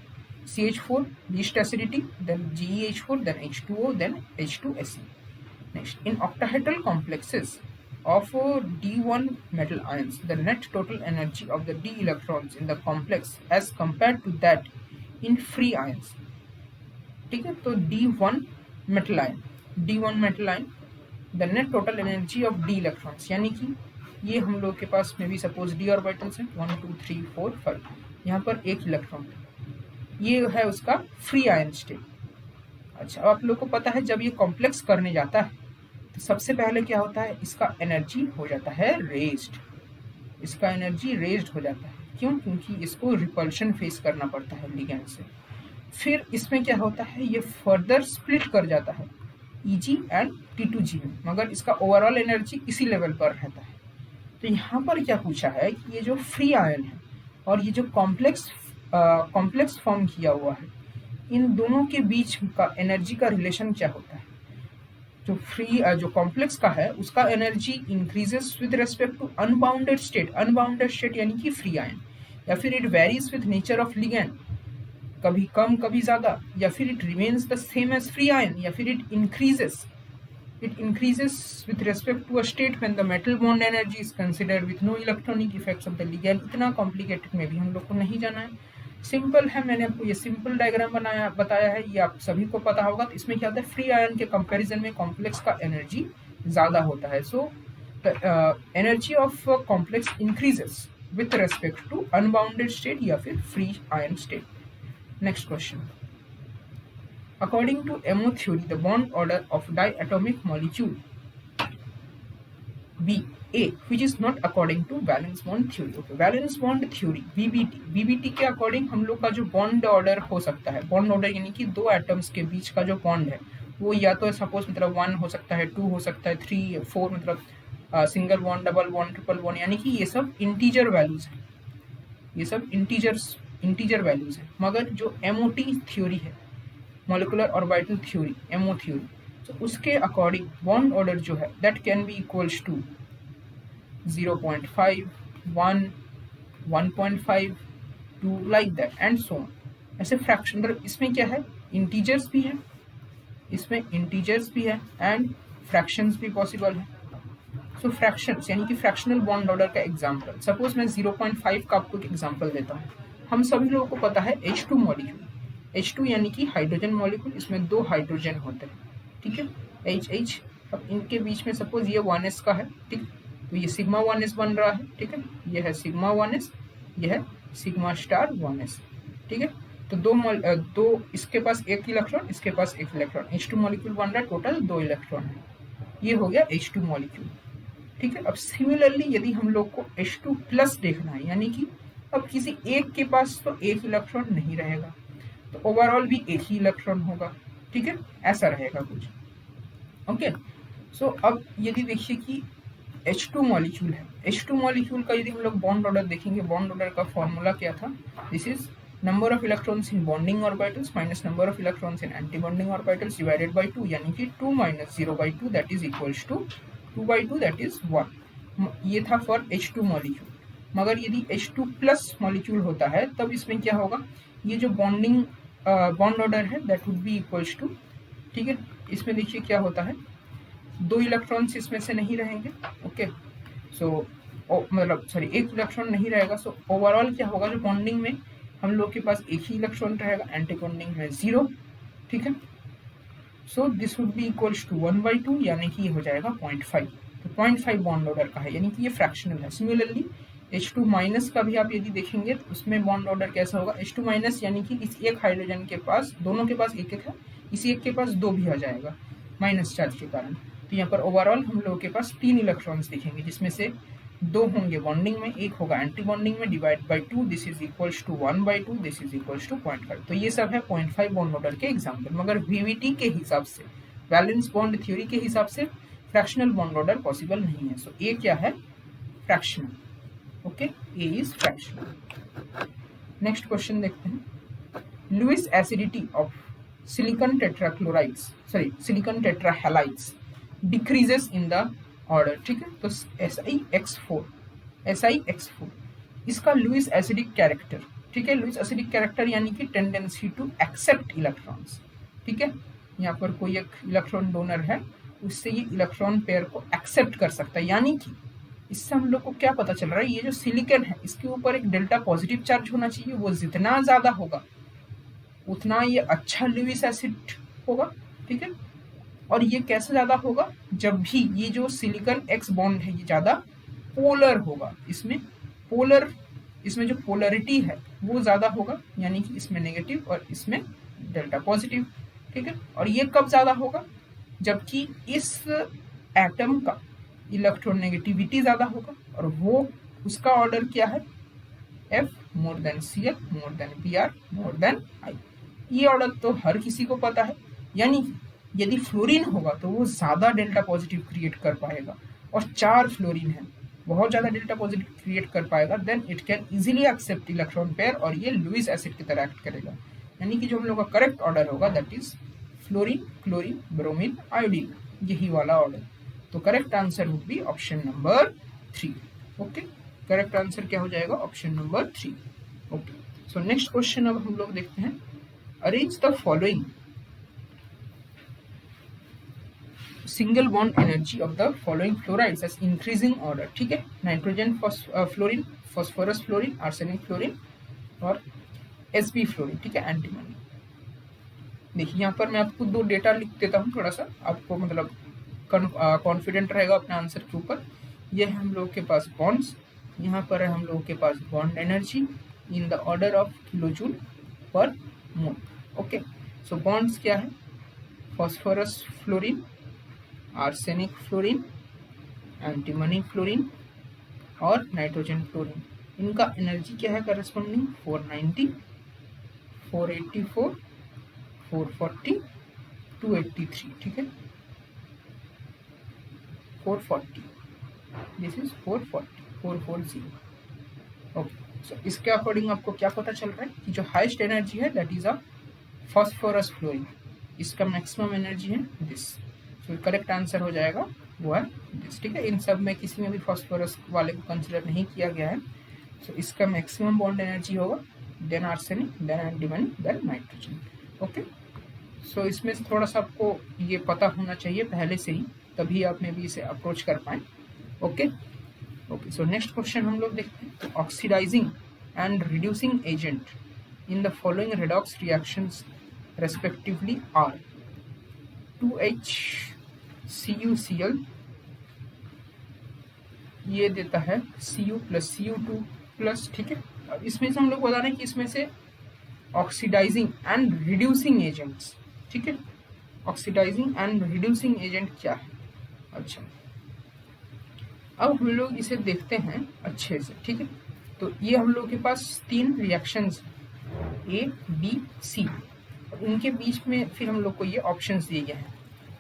CH4 least acidity, then GeH4, then H2O, then H2Se. Next, in octahedral complexes, of d1 metal ions, the net total energy of the d electrons in the complex as compared to that in free ions. ठीक है, तो d1 metal ion, d1 metal ion, the net total energy of d electrons, यानी कि ये हम लोग के पास में भी सपोज d ऑर्बिटल्स हैं 1 2 3 4 5, यहाँ पर एक इलेक्ट्रॉन, ये है उसका फ्री आयन स्टेट। अच्छा, अब आप लोग को पता है जब ये कॉम्प्लेक्स करने जाता है तो सबसे पहले क्या होता है, इसका एनर्जी हो जाता है रेज्ड, इसका एनर्जी रेज्ड हो जाता है। क्यों? क्योंकि इसको रिपल्शन फेस करना पड़ता है लिगेंड से। फिर इसमें क्या होता है, ये फर्दर स्प्लिट कर जाता है Eg एंड T2G में, मगर इसका ओवरऑल एनर्जी इसी लेवल पर रहता है। तो यहाँ पर क्या पूछा है कि ये जो फ्री आयन है और ये जो कॉम्प्लेक्स फॉर्म किया हुआ है, इन दोनों के बीच का एनर्जी का रिलेशन क्या होता है। जो कॉम्प्लेक्स का है उसका energy increases with respect to unbounded state यानी कि फ्री आयन, या फिर it varies with nature of ligand, कभी कम कभी ज्यादा, या फिर it remains the same as free ion, या फिर it increases with respect to a state when the metal bond energy is considered with no electronic effects of the ligand। इतना complicated में भी हम लोग को नहीं जाना है, सिंपल है। मैंने आपको ये सिंपल डायग्राम बताया है, ये आप सभी को पता होगा। तो इसमें क्या होता है, फ्री आयन के कंपैरिजन में कॉम्प्लेक्स का एनर्जी ज्यादा होता है। So the energy of complex increases with respect to unbounded state या फिर free ion state. Next question, according to MO theory, the bond order of diatomic molecule B A, which is not according to valence bond theory। Okay, valence bond theory BBT के according हम लोग का जो bond order हो सकता है, bond order यानी कि दो एटम्स के बीच का जो बॉन्ड है वो या तो सपोज मतलब 1 हो सकता है, 2 हो सकता है, 3 4, मतलब single bond, double bond, triple bond, यानी कि ये सब इंटीजर वैल्यूज है, ये सब इंटीजर वैल्यूज है। मगर जो MOT थ्योरी है, molecular orbital theory, MO theory, तो उसके अकॉर्डिंग बॉन्ड ऑर्डर जो है that can be equals to 0.5 1 1.5 2 like that and so on. ऐसे फ्रैक्शन, मतलब इसमें क्या है, इंटीजर्स भी है, इसमें इंटीजर्स भी है एंड फ्रैक्शंस भी पॉसिबल है। सो फ्रैक्शंस यानी कि फ्रैक्शनल बॉन्ड ऑर्डर का एग्जांपल, सपोज मैं 0.5 का आपको एक एग्जांपल देता हूँ। हम सभी लोगों को पता है H2 मॉलिक्यूल, H2 यानी कि हाइड्रोजन मॉलिक्यूल, इसमें 2 हाइड्रोजन होते हैं, ठीक है, HH। अब इनके बीच में सपोज ये 1s का है, ठीक, तो ये सिग्मा 1s बन रहा है, ठीक है, ये है सिग्मा 1s, ये है सिग्मा स्टार 1s, ठीक है। तो दो इसके पास एक इलेक्ट्रॉन, इसके पास एक इलेक्ट्रॉन, H2 मॉलिक्यूल बन रहा है, टोटल 2 इलेक्ट्रॉन है, ये हो गया H2 मॉलिक्यूल, ठीक है। अब सिमिलरली यदि हम लोग को H2 प्लस देखना है, यानी कि अब किसी एक के पास तो एक इलेक्ट्रॉन नहीं रहेगा, तो ओवरऑल भी एक ही इलेक्ट्रॉन होगा, ठीक है, ऐसा रहेगा कुछ। ओके, सो अब यदि देखिए कि H2 मॉलिक्यूल है, H2 मॉलिक्यूल का यदि हम लोग बॉन्ड ऑर्डर देखेंगे, बॉन्ड ऑर्डर का फॉर्मूला क्या था, this is number of electrons in bonding orbitals minus number of electrons in anti bonding orbitals divided by 2, यानी कि 2 - 0/2 that is equals to 2/2 that is 1। ये था फॉर H2 मॉलिक्यूल। मगर यदि H2 प्लस मॉलिक्यूल होता है तब इसमें क्या होगा, ये जो बॉन्ड ऑर्डर है that would be equals to, ठीक है, इसमें देखिए क्या होता है, 2 इलेक्ट्रॉन्स इसमें से नहीं रहेंगे, ओके, सो मतलब सॉरी एक इलेक्ट्रॉन नहीं रहेगा। सो ओवरऑल क्या होगा, जो बॉन्डिंग में हम लोग के पास एक ही इलेक्ट्रॉन रहेगा, एंटी बॉन्डिंग में 0, ठीक है। So this would be equals to 1/2, यानी कि ये हो जाएगा 0.5। तो 0.5 बॉन्ड ऑर्डर का है, यानी कि ये फ्रैक्शनल है। सिमिलरली H2 माइनस का भी आप यदि देखेंगे तो उसमें बॉन्ड ऑर्डर कैसा होगा, H2 माइनस यानी कि इस एक हाइड्रोजन के पास, दोनों के पास एक एक है, इसी एक के पास 2 भी आ जाएगा माइनस चार्ज के कारण। तो यहाँ पर ओवरऑल हम लोगों के पास 3 इलेक्ट्रॉन्स दिखेंगे, जिसमें से 2 होंगे बॉन्डिंग में, एक होगा एंटी बॉन्डिंग में, divide by 2, this is equals to 1/2, this is equals to 0.5। तो ये सब है 0.5 बॉन्ड ऑर्डर के एग्जाम्पल। मगर VVT के हिसाब से, वैलेंस बॉन्ड थ्योरी के हिसाब से फ्रैक्शनल बॉन्ड ऑर्डर पॉसिबल नहीं है। सो ए क्या है, fractional, okay, A is fractional. Next question देखते हैं, Lewis acidity of silicon silicon tetrahalides decreases in the order, ठीक है। तो SiX4 इसका लुईस एसिडिक कैरेक्टर, ठीक है, लुईस एसिडिक कैरेक्टर यानी कि टेंडेंसी टू एक्सेप्ट इलेक्ट्रॉन्स, ठीक है। यहाँ पर कोई एक इलेक्ट्रॉन डोनर है उससे ये इलेक्ट्रॉन पेयर को एक्सेप्ट कर सकता है। यानी कि इससे हम लोग को क्या पता चल रहा है, ये जो सिलिकॉन है इसके ऊपर एक डेल्टा पॉजिटिव चार्ज होना चाहिए, वो जितना ज्यादा होगा उतना ये अच्छा लुईस एसिड होगा, ठीक है। और ये कैसे ज्यादा होगा, जब भी ये जो सिलिकॉन एक्स बॉन्ड है ये ज्यादा पोलर होगा, इसमें जो पोलरिटी है वो ज्यादा होगा, यानी कि इसमें नेगेटिव और इसमें डेल्टा पॉजिटिव, ठीक है। और ये कब ज्यादा होगा, जबकि इस एटम का इलेक्ट्रोनेगेटिविटी ज्यादा होगा, और वो उसका ऑर्डर क्या है, F more than Cl more than Br more than I। ये ऑर्डर तो हर किसी को पता है, यानी यदि फ्लोरीन होगा तो वो ज्यादा डेल्टा पॉजिटिव क्रिएट कर पाएगा, और 4 फ्लोरीन है बहुत ज्यादा डेल्टा पॉजिटिव क्रिएट कर पाएगा, then it can easily accept electron pair और ये लुईस एसिड की तरह एक्ट करेगा। यानी कि जो हम लोग का करेक्ट ऑर्डर होगा that is fluorine, chlorine, bromine, iodine, यही वाला ऑर्डर। तो correct answer would be option number 3। Okay, correct answer क्या हो जाएगा, option number 3। Okay, so next question अब हम लोग देखते हैं। Arrange the following single bond energy of the following fluorides as increasing order, ठीक है। Nitrogen fluorine, phosphorus fluorine, arsenic fluorine और Sp फ्लोरीन, ठीक है, एंटीमनी। देखिए यहाँ पर मैं आपको 2 डेटा लिख देता हूँ, थोड़ा सा आपको मतलब कॉन्फिडेंट रहेगा अपने आंसर के ऊपर। ये है हम लोग के पास बॉन्ड्स, यहाँ पर है हम लोग के पास bond energy in the order of kilojoule per mole. Okay, so bonds क्या है, phosphorus fluorine, arsenic fluorine, antimony fluorine और नाइट्रोजन फ्लोरीन। इनका एनर्जी क्या है करस्पॉन्डिंग, 490, 484, 440, 283, ठीक है, 440, दिस इज 440, 440। ओके, सो इसके अकॉर्डिंग आपको क्या पता चल रहा है कि जो हाईएस्ट एनर्जी है that is a phosphorus fluorine, इसका मैक्सिमम एनर्जी है दिस। सो करेक्ट आंसर हो जाएगा वो है दिस, ठीक है। इन सब में किसी में भी फॉस्फोरस वाले को कंसिडर नहीं किया गया है। सो इसका मैक्सिमम बॉन्ड एनर्जी होगा, then arsenic, then antimony, then nitrogen. Okay, so इसमें से थोड़ा सा आपको ये पता होना चाहिए पहले से ही, तभी आप में भी इसे अप्रोच कर पाए। Okay okay, so next question हम लोग देखते हैं। Oxidising and reducing agent in the following redox reactions respectively are 2HCuCl, ये देता है Cu प्लस Cu2 प्लस, ठीक है। अब इसमें से हम लोग बता रहे हैं कि इसमें से ऑक्सीडाइजिंग एंड रिड्यूसिंग एजेंट्स, ठीक है, ऑक्सीडाइजिंग एंड रिड्यूसिंग एजेंट क्या है। अच्छा, अब हम लोग इसे देखते हैं अच्छे से, ठीक है। तो ये हम लोग के पास 3 रिएक्शंस A, B, C, और इनके बीच में फिर हम लोग को ये ऑप्शंस दिए गए हैं।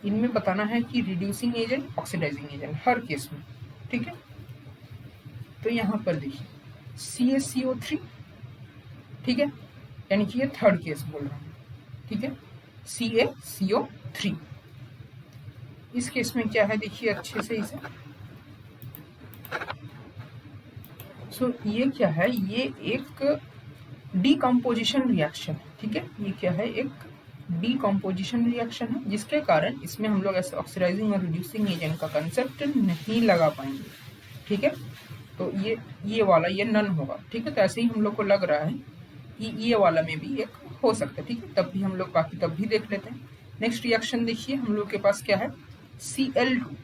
इनमें बताना है कि रिड्यूसिंग एजेंट, ऑक्सीडाइजिंग एजेंट हर केस में, ठीक है। तो यहाँ पर देखिए CaCO3, ठीक है, यानी कि ये थर्ड केस बोल रहा हूँ, ठीक है, CaCO3। इस केस में क्या है देखिए अच्छे से इसे। सो ये क्या है, ये एक डीकम्पोजिशन रिएक्शन है, ठीक है। ये क्या है, एक डीकम्पोजिशन रिएक्शन है, जिसके कारण इसमें हम लोग ऐसे ऑक्सीडाइजिंग और रिड्यूसिंग एजेंट का कंसेप्ट नहीं लगा पाएंगे, ठीक है। तो ये वाला ये नन होगा, ठीक है। तो ऐसे ही हम लोग को लग रहा है कि ये वाला में भी एक हो सकता है, ठीक है। तब भी हम लोग बाकी तब भी देख लेते हैं। नेक्स्ट रिएक्शन देखिए हम लोग के पास क्या है, Cl2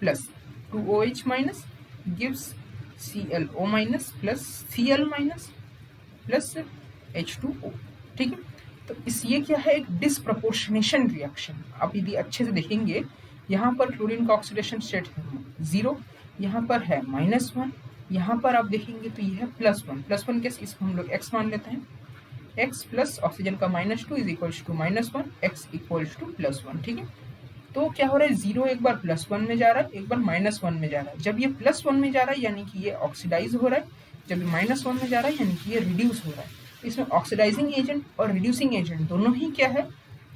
plus 2OH minus gives ClO minus plus Cl minus plus H2O, ठीक है। तो ये क्या है, एक डिसप्रपोर्शनेशन रिएक्शन। आप यदि अच्छे से देखेंगे, यहाँ पर क्लोरीन का ऑक्सीडेशन स्टेट है 0, यहाँ पर है -1, यहाँ पर आप देखेंगे तो ये है +1। +1 कैसे, इसको हम लोग x मान लेते हैं, x प्लस ऑक्सीजन का -2 is equals to -1, x equals to +1, ठीक है। तो क्या हो रहा है, 0 एक बार +1 में जा रहा है, एक बार -1 में जा रहा है। जब ये +1 में जा रहा है यानी कि ये ऑक्सीडाइज हो रहा है, जब ये -1 में जा रहा है यानी कि ये रिड्यूस हो रहा है। इसमें ऑक्सीडाइजिंग एजेंट और रिड्यूसिंग एजेंट दोनों ही क्या है,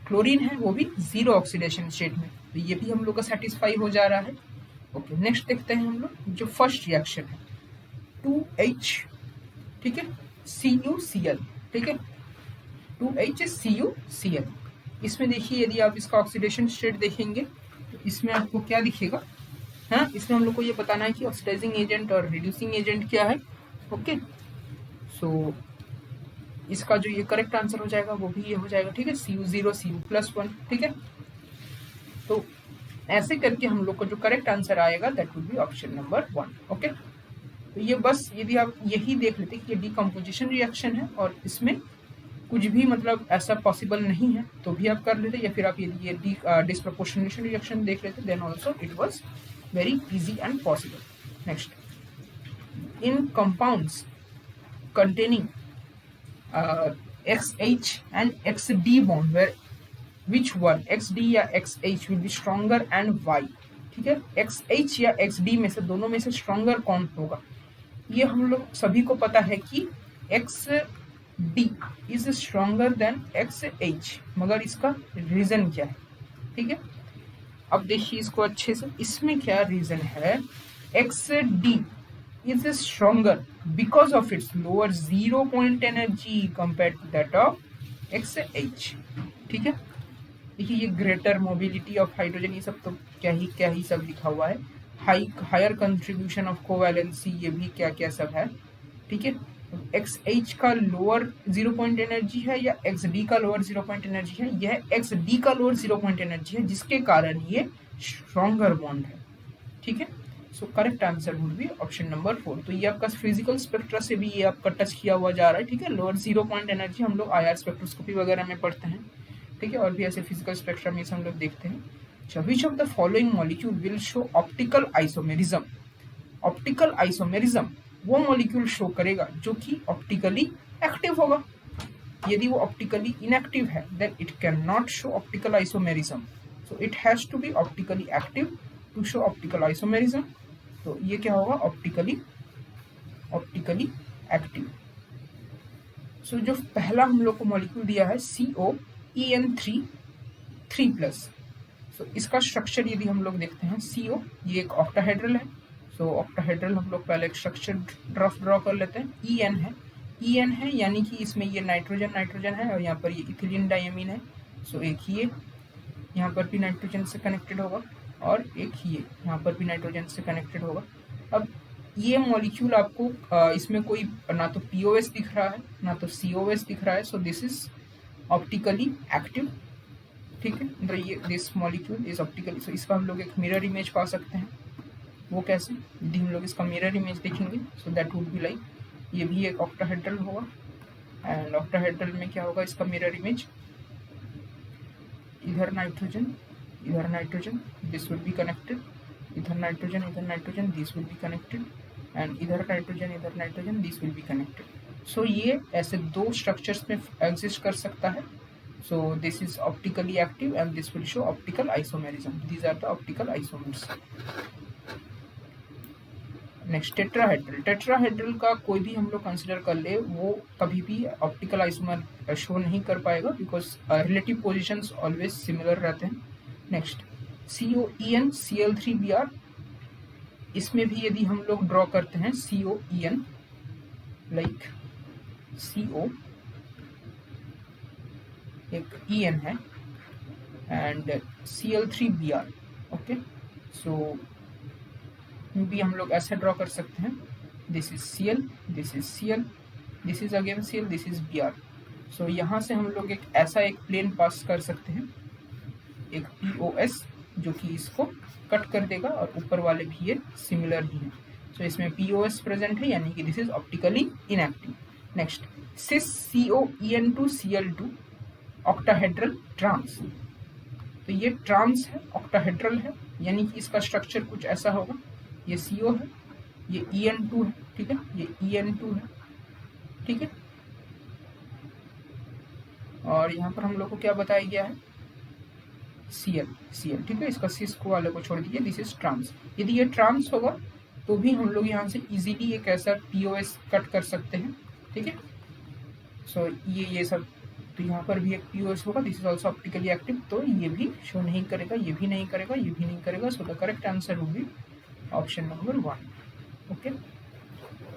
क्लोरीन है, वो भी 0 ऑक्सीडेशन स्टेट में। तो ये भी हम लोग का सेटिस्फाई हो जा रहा है। ओके, नेक्स्ट देखते हैं हम लोग जो फर्स्ट रिएक्शन है 2H, ठीक है, CuCl, ठीक है, 2HCuCl। इसमें देखिए यदि आप इसका ऑक्सीडेशन स्टेट देखेंगे तो इसमें आपको क्या दिखेगा, हाँ, इसमें हम लोग को ये बताना है कि ऑक्सीडाइजिंग एजेंट और रिड्यूसिंग एजेंट क्या है। ओके, सो इसका जो ये करेक्ट आंसर हो जाएगा वो भी ये हो जाएगा, ठीक है, Cu0 Cu+1, ठीक है। तो ऐसे करके हम लोग को जो करेक्ट आंसर आएगा that would be option number 1। Okay, तो ये बस यदि आप यही देख लेते कि ये डिकम्पोजिशन रिएक्शन है और इसमें कुछ भी मतलब ऐसा पॉसिबल नहीं है तो भी आप कर लेते, या फिर आप यदि ये डिस्प्रपोर्शनेशन रिएक्शन देख लेते then also it was very easy and possible. Next, in compounds containing XH and XD bond where which one XD या XH will be stronger and why, ठीक है, XH या XD में से दोनों में से स्ट्रॉन्गर कौन होगा। ये हम लोग सभी को पता है कि XD is stronger than XH, मगर इसका रीजन क्या है, ठीक है। अब देखिए इसको अच्छे से, इसमें क्या रीजन है, XD is stronger because of its lower 0 point energy compared to that of XH, ठीक है। देखिए ये ग्रेटर मोबिलिटी ऑफ हाइड्रोजन, ये सब तो क्या ही सब लिखा हुआ है, हायर कंट्रीब्यूशन ऑफ कोवैलेंसी, ये भी क्या क्या सब है, ठीक है। XH का लोअर 0 पॉइंट एनर्जी है या XD का लोअर 0 पॉइंट एनर्जी है, यह XD का लोअर 0 पॉइंट एनर्जी है जिसके कारण ये स्ट्रॉन्गर बॉन्ड है, ठीक है। So correct answer would be option number 4। तो ये आपका फिजिकल स्पेक्ट्रा से भी ये आपका टच किया हुआ जा रहा है, ठीक है। लोअर 0 पॉइंट एनर्जी हम लोग IR स्पेक्ट्रोस्कोपी वगैरह में पढ़ते हैं, ठीक है, और भी ऐसे फिजिकल स्पेक्ट्रा में हम लोग देखते हैं। Which of the following molecule will show optical isomerism. Optical isomerism वो मॉलिक्यूल शो करेगा जो कि ऑप्टिकली एक्टिव होगा। यदि वो ऑप्टिकली इनएक्टिव है then it can not show optical isomerism, so it has to be optically active to show optical isomerism. तो ये क्या होगा, ऑप्टिकली एक्टिव। सो जो पहला हम लोग को मॉलिक्यूल दिया है COEN3+। सो इसका स्ट्रक्चर यदि हम लोग देखते हैं, CO ये एक ऑक्टाहेड्रल है। सो ऑक्टाहेड्रल हम लोग पहले एक स्ट्रक्चर ड्रॉ कर लेते हैं। EN है यानी कि इसमें ये नाइट्रोजन है और यहाँ पर ये इथिलीन डायमीन है। सो एक ये यहाँ पर भी नाइट्रोजन से कनेक्टेड होगा और एक ये यहाँ पर भी नाइट्रोजन से कनेक्टेड होगा। अब ये मॉलिक्यूल आपको इसमें कोई ना तो POS दिख रहा है ना तो COS दिख रहा है, so this is optically active, ठीक है। तो ये दिस मॉलिक्यूल इज ऑप्टिकली, सो इसका हम लोग एक मिरर इमेज पा सकते हैं। वो कैसे, यदि हम लोग इसका मिरर इमेज देखेंगे so that would be like, ये भी एक ऑक्टाहेड्रल होगा एंड ऑक्टाहेड्रल में क्या होगा इसका मिरर इमेज, इधर nitrogen, this will be connected, इधर nitrogen, this will be connected, and इधर nitrogen, this will be connected. So ये ऐसे दो स्ट्रक्चर्स में एग्जिस्ट कर सकता है। So this is optically active and this will show optical isomerism. These are the optical isomers. Next, tetrahedral का कोई भी हम लोग कंसिडर कर ले वो कभी भी ऑप्टिकल आइसोमर शो नहीं कर पाएगा because relative positions always similar रहते हैं। नेक्स्ट, COEN Cl3Br, इसमें भी यदि हम लोग ड्रॉ करते हैं COEN लाइक CO एक EN है एंड Cl3Br, ओके। सो भी हम लोग ऐसे ड्रॉ कर सकते हैं, this is Cl, this is Cl, this is again Cl, this is Br। सो यहाँ से हम लोग एक ऐसा एक प्लेन पास कर सकते हैं, एक POS जो कि इसको कट कर देगा और ऊपर वाले भी ये सिमिलर ही है। सो इसमें POS प्रेजेंट है यानी कि this is optically inactive. Next, cis COEN2Cl2 octahedral trans, तो ये ट्रांस है, ऑक्टाहेड्रल है यानी कि इसका स्ट्रक्चर कुछ ऐसा होगा, ये CO है, ये EN2 है, ठीक है, ये EN2 है, ठीक है। और यहाँ पर हम लोग को क्या बताया गया है, Cl, ठीक है। इसका सिस को वाले को छोड़ दीजिए, दिस इज ट्रांस। यदि ये ट्रांस होगा तो भी हम लोग यहाँ से इजीली एक ऐसा POS कट कर सकते हैं, ठीक है। सो ये सब, तो यहाँ पर भी एक POS होगा, this is also optically active, तो ये भी शो नहीं करेगा, ये भी नहीं करेगा, ये भी नहीं करेगा। So the correct answer would be option number 1, okay.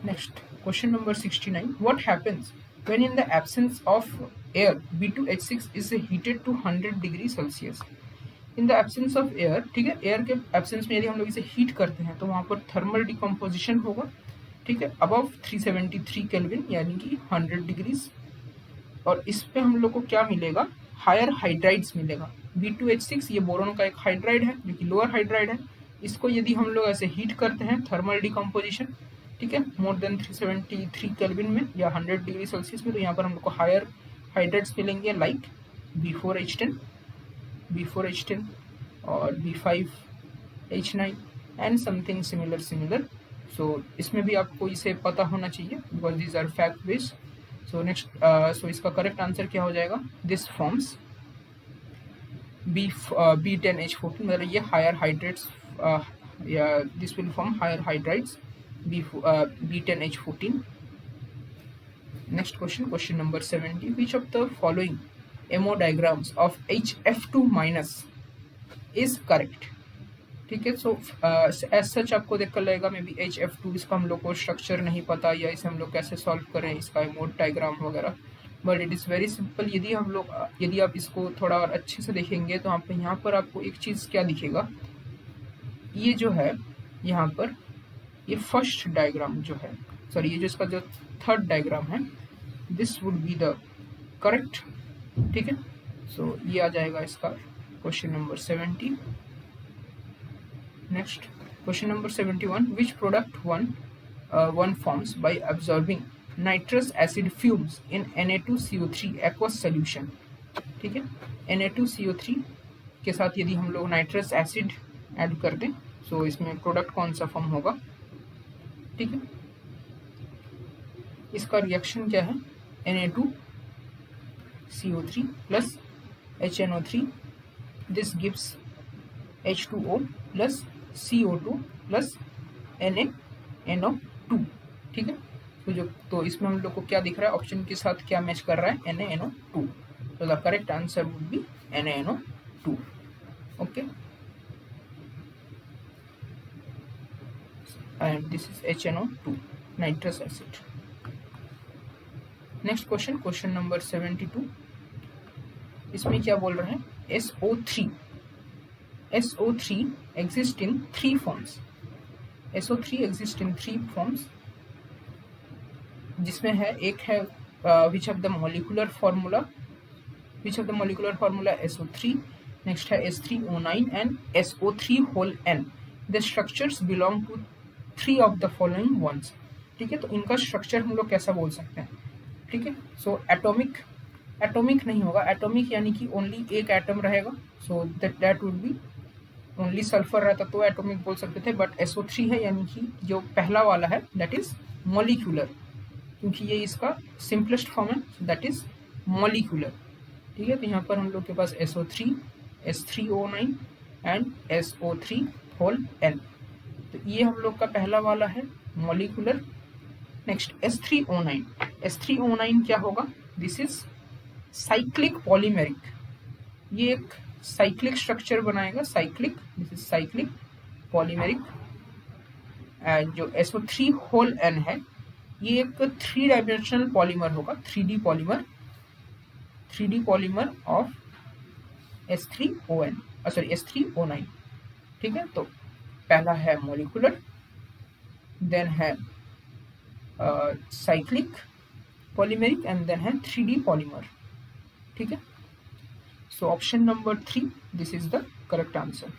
Next, question number 69, what happens when in the absence of air B2H6 is heated to 100 degree Celsius. In the absence of air, ठीक है, air के absence में यदि हम लोग इसे heat करते हैं तो वहाँ पर थर्मल डिकम्पोजिशन होगा, ठीक है, अबव 373 केल्विन यानी कि 100 डिग्रीज। और इस पे हम लोग को क्या मिलेगा, हायर हाइड्राइड्स मिलेगा। B2H6 ये बोरोन का एक हाइड्राइड है जो कि लोअर हाइड्राइड है। इसको यदि हम लोग ऐसे हीट करते हैं थर्मल डिकम्पोजिशन, ठीक है, मोर देन 373 केल्विन में या 100 डिग्री सेल्सियस में, तो यहाँ पर हम लोग को हायर हाइड्राइड्स मिलेंगे लाइक B4H10 और B5H9 एंड समथिंग सिमिलर। सो इसमें भी आपको इसे पता होना चाहिए because these are fact based. So next, so इसका करेक्ट आंसर क्या हो जाएगा, दिस फॉर्म्स B10H14, मतलब ये हायर हाइड्रेट्स, या this will form higher hydrides B10H14। Next question number 70, which of the following MO diagrams of HF2 minus is correct, ठीक है। So as such आपको देखकर लगेगा मे बी HF2, इसका हम लोग को स्ट्रक्चर नहीं पता या इसे हम लोग कैसे सॉल्व करें, इसका मोड डायग्राम वगैरह, but it is very simple. यदि आप इसको थोड़ा और अच्छे से देखेंगे तो आप यहाँ पर आपको एक चीज़ क्या दिखेगा, ये जो है यहाँ पर ये फर्स्ट डायग्राम जो है, सॉरी ये जो इसका जो थर्ड डायग्राम है, this would be the correct, ठीक है। सो ये आ जाएगा इसका question number 70। Next question number 71, which product one forms by absorbing nitrous acid fumes in Na2CO3 aqueous solution, ठीक है। Na2CO3 के साथ यदि हम लोग नाइट्रस एसिड ऐड कर दें तो इसमें प्रोडक्ट कौन सा फॉर्म होगा, ठीक है। इसका रिएक्शन क्या है, Na2CO3 plus HNO3, this gives H2O plus CO2 plus NaNO2, ठीक है। तो इसमें हम लोग को क्या दिख रहा है, ऑप्शन के साथ क्या मैच कर रहा है, NaNO2, तो the correct answer would B NaNO2, okay. And this is HNO2 nitrous acid. Next question number 72, इसमें क्या बोल रहे हैं, SO3 exist in 3 forms। SO3 exist in 3 forms, जिसमें है एक है which of the molecular formula SO3, next है S3O9 and SO3 whole N। The structures belong to 3 of the following ones, ठीक है। तो इनका स्ट्रक्चर हम लोग कैसा बोल सकते हैं, ठीक है। सो एटॉमिक नहीं होगा, एटॉमिक यानी कि ओनली एक एटम रहेगा, so that would B only sulphur रहता तो एटॉमिक बोल सकते थे, बट SO3 है यानी कि जो पहला वाला है दैट इज मॉलिक्यूलर, क्योंकि ये इसका सिंपलेस्ट फॉर्म है, दैट इज मॉलिक्यूलर, ठीक है। तो यहाँ पर हम लोग के पास SO3, S3O9 and SO3 whole N, तो ये हम लोग का पहला वाला है मॉलिक्यूलर। नेक्स्ट S3O9 क्या होगा, दिस इज साइक्लिक पॉलीमेरिक, ये एक साइक्लिक स्ट्रक्चर बनाएगा, this is cyclic polymeric. And जो SO3 होल N है ये एक 3 डायमेंशनल पॉलीमर होगा, 3D पॉलीमर ऑफ S3O9, ठीक है। तो पहला है मॉलिक्यूलर, देन है साइक्लिक पॉलीमेरिक एंड देन है 3D पॉलीमर, ठीक है। So option number 3, this is the correct answer.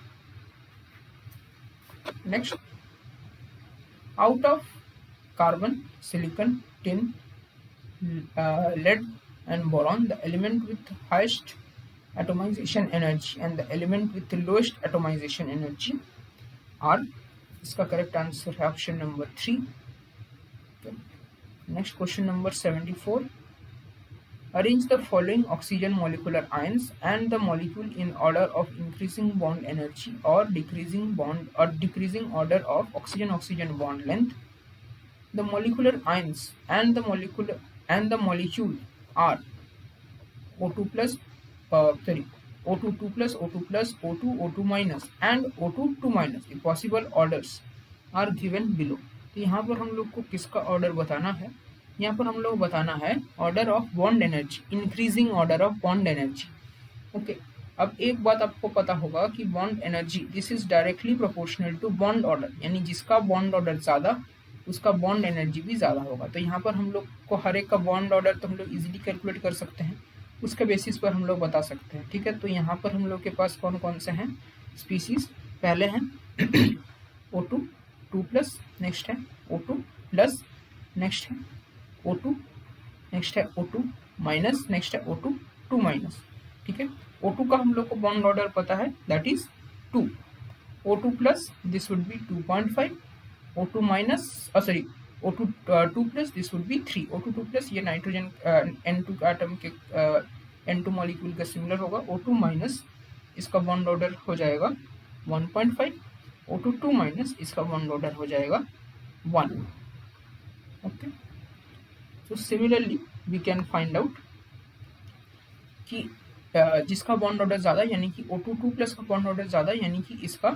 Next, out of carbon, silicon, tin, lead and boron, the element with highest atomization energy and the element with the lowest atomization energy are, इसका correct answer है option number 3। Next question number 74, arrange the following oxygen molecular ions and the molecule in order of increasing bond energy or decreasing order of oxygen bond length. The molecular ions and the molecule are O2 plus O2 2 plus, O2 plus, O2, O2 minus and O2 2 minus. The possible orders are given below. तो यहाँ पर हम लोग को किसका order बताना है, यहाँ पर हम लोग बताना है order of bond energy, increasing order of bond energy, okay. अब एक बात आपको पता होगा कि bond energy this is directly proportional to bond order, यानी जिसका बॉन्ड ऑर्डर ज़्यादा उसका बॉन्ड एनर्जी भी ज़्यादा होगा। तो यहाँ पर हम लोग को हर एक का बॉन्ड ऑर्डर तो हम लोग इजीली कैलकुलेट कर सकते हैं, उसके बेसिस पर हम लोग बता सकते हैं। ठीक है, तो यहाँ पर हम लोग के पास कौन कौन से हैं स्पीसीज, पहले हैं O2 2+, नेक्स्ट है O2+, नेक्स्ट है O2, नेक्स्ट है O2-, नेक्स्ट है O2 2-। ठीक है, O2 का हम लोग को बॉन्ड ऑर्डर पता है, that is 2। O2+, this would B 2.5, O2-, sorry O2 2+, this would B 3। O2 2+, ये नाइट्रोजन N2 एटम के N2 मॉलिक्यूल का सिमिलर होगा। O2-, इसका बॉन्ड ऑर्डर हो जाएगा 1.5, O2 2-, इसका बॉन्ड ऑर्डर हो जाएगा 1। Okay, so similarly we can find out कि जिसका बॉन्ड ऑर्डर ज़्यादा यानी कि O2 2+ का बॉन्ड ऑर्डर ज़्यादा यानी कि इसका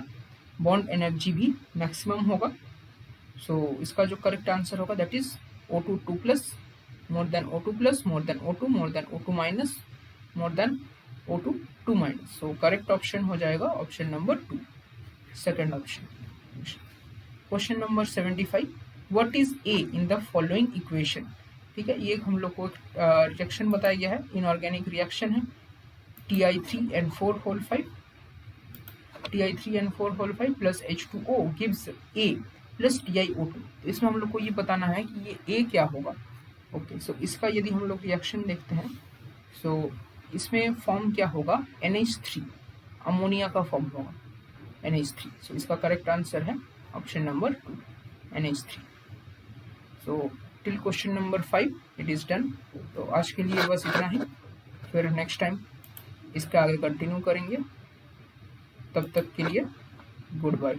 बॉन्ड एनर्जी भी मैक्सिमम होगा। सो इसका जो करेक्ट आंसर होगा that is O2 2+, more than O2+, more than O2, more than O2-, more than O2 2-। So correct option हो जाएगा option number 2, second option. Question number 75, what is A in the following equation. ठीक है, ये हम लोग को reaction बताया गया है, इनऑर्गेनिक रिएक्शन है Ti3N4 Ti3N4 plus H2O gives A plus TiO2। तो इसमें हम लोग को ये बताना है कि ये A क्या होगा। ओके, सो इसका यदि हम लोग रिएक्शन देखते हैं, सो इसमें फॉर्म क्या होगा, NH3, अमोनिया का फॉर्म होगा NH3। सो इसका करेक्ट आंसर है option number 2, NH3। So till question number 5 it is done. तो आज के लिए बस इतना ही, फिर नेक्स्ट टाइम इसका आगे कंटिन्यू करेंगे। तब तक के लिए गुड बाय।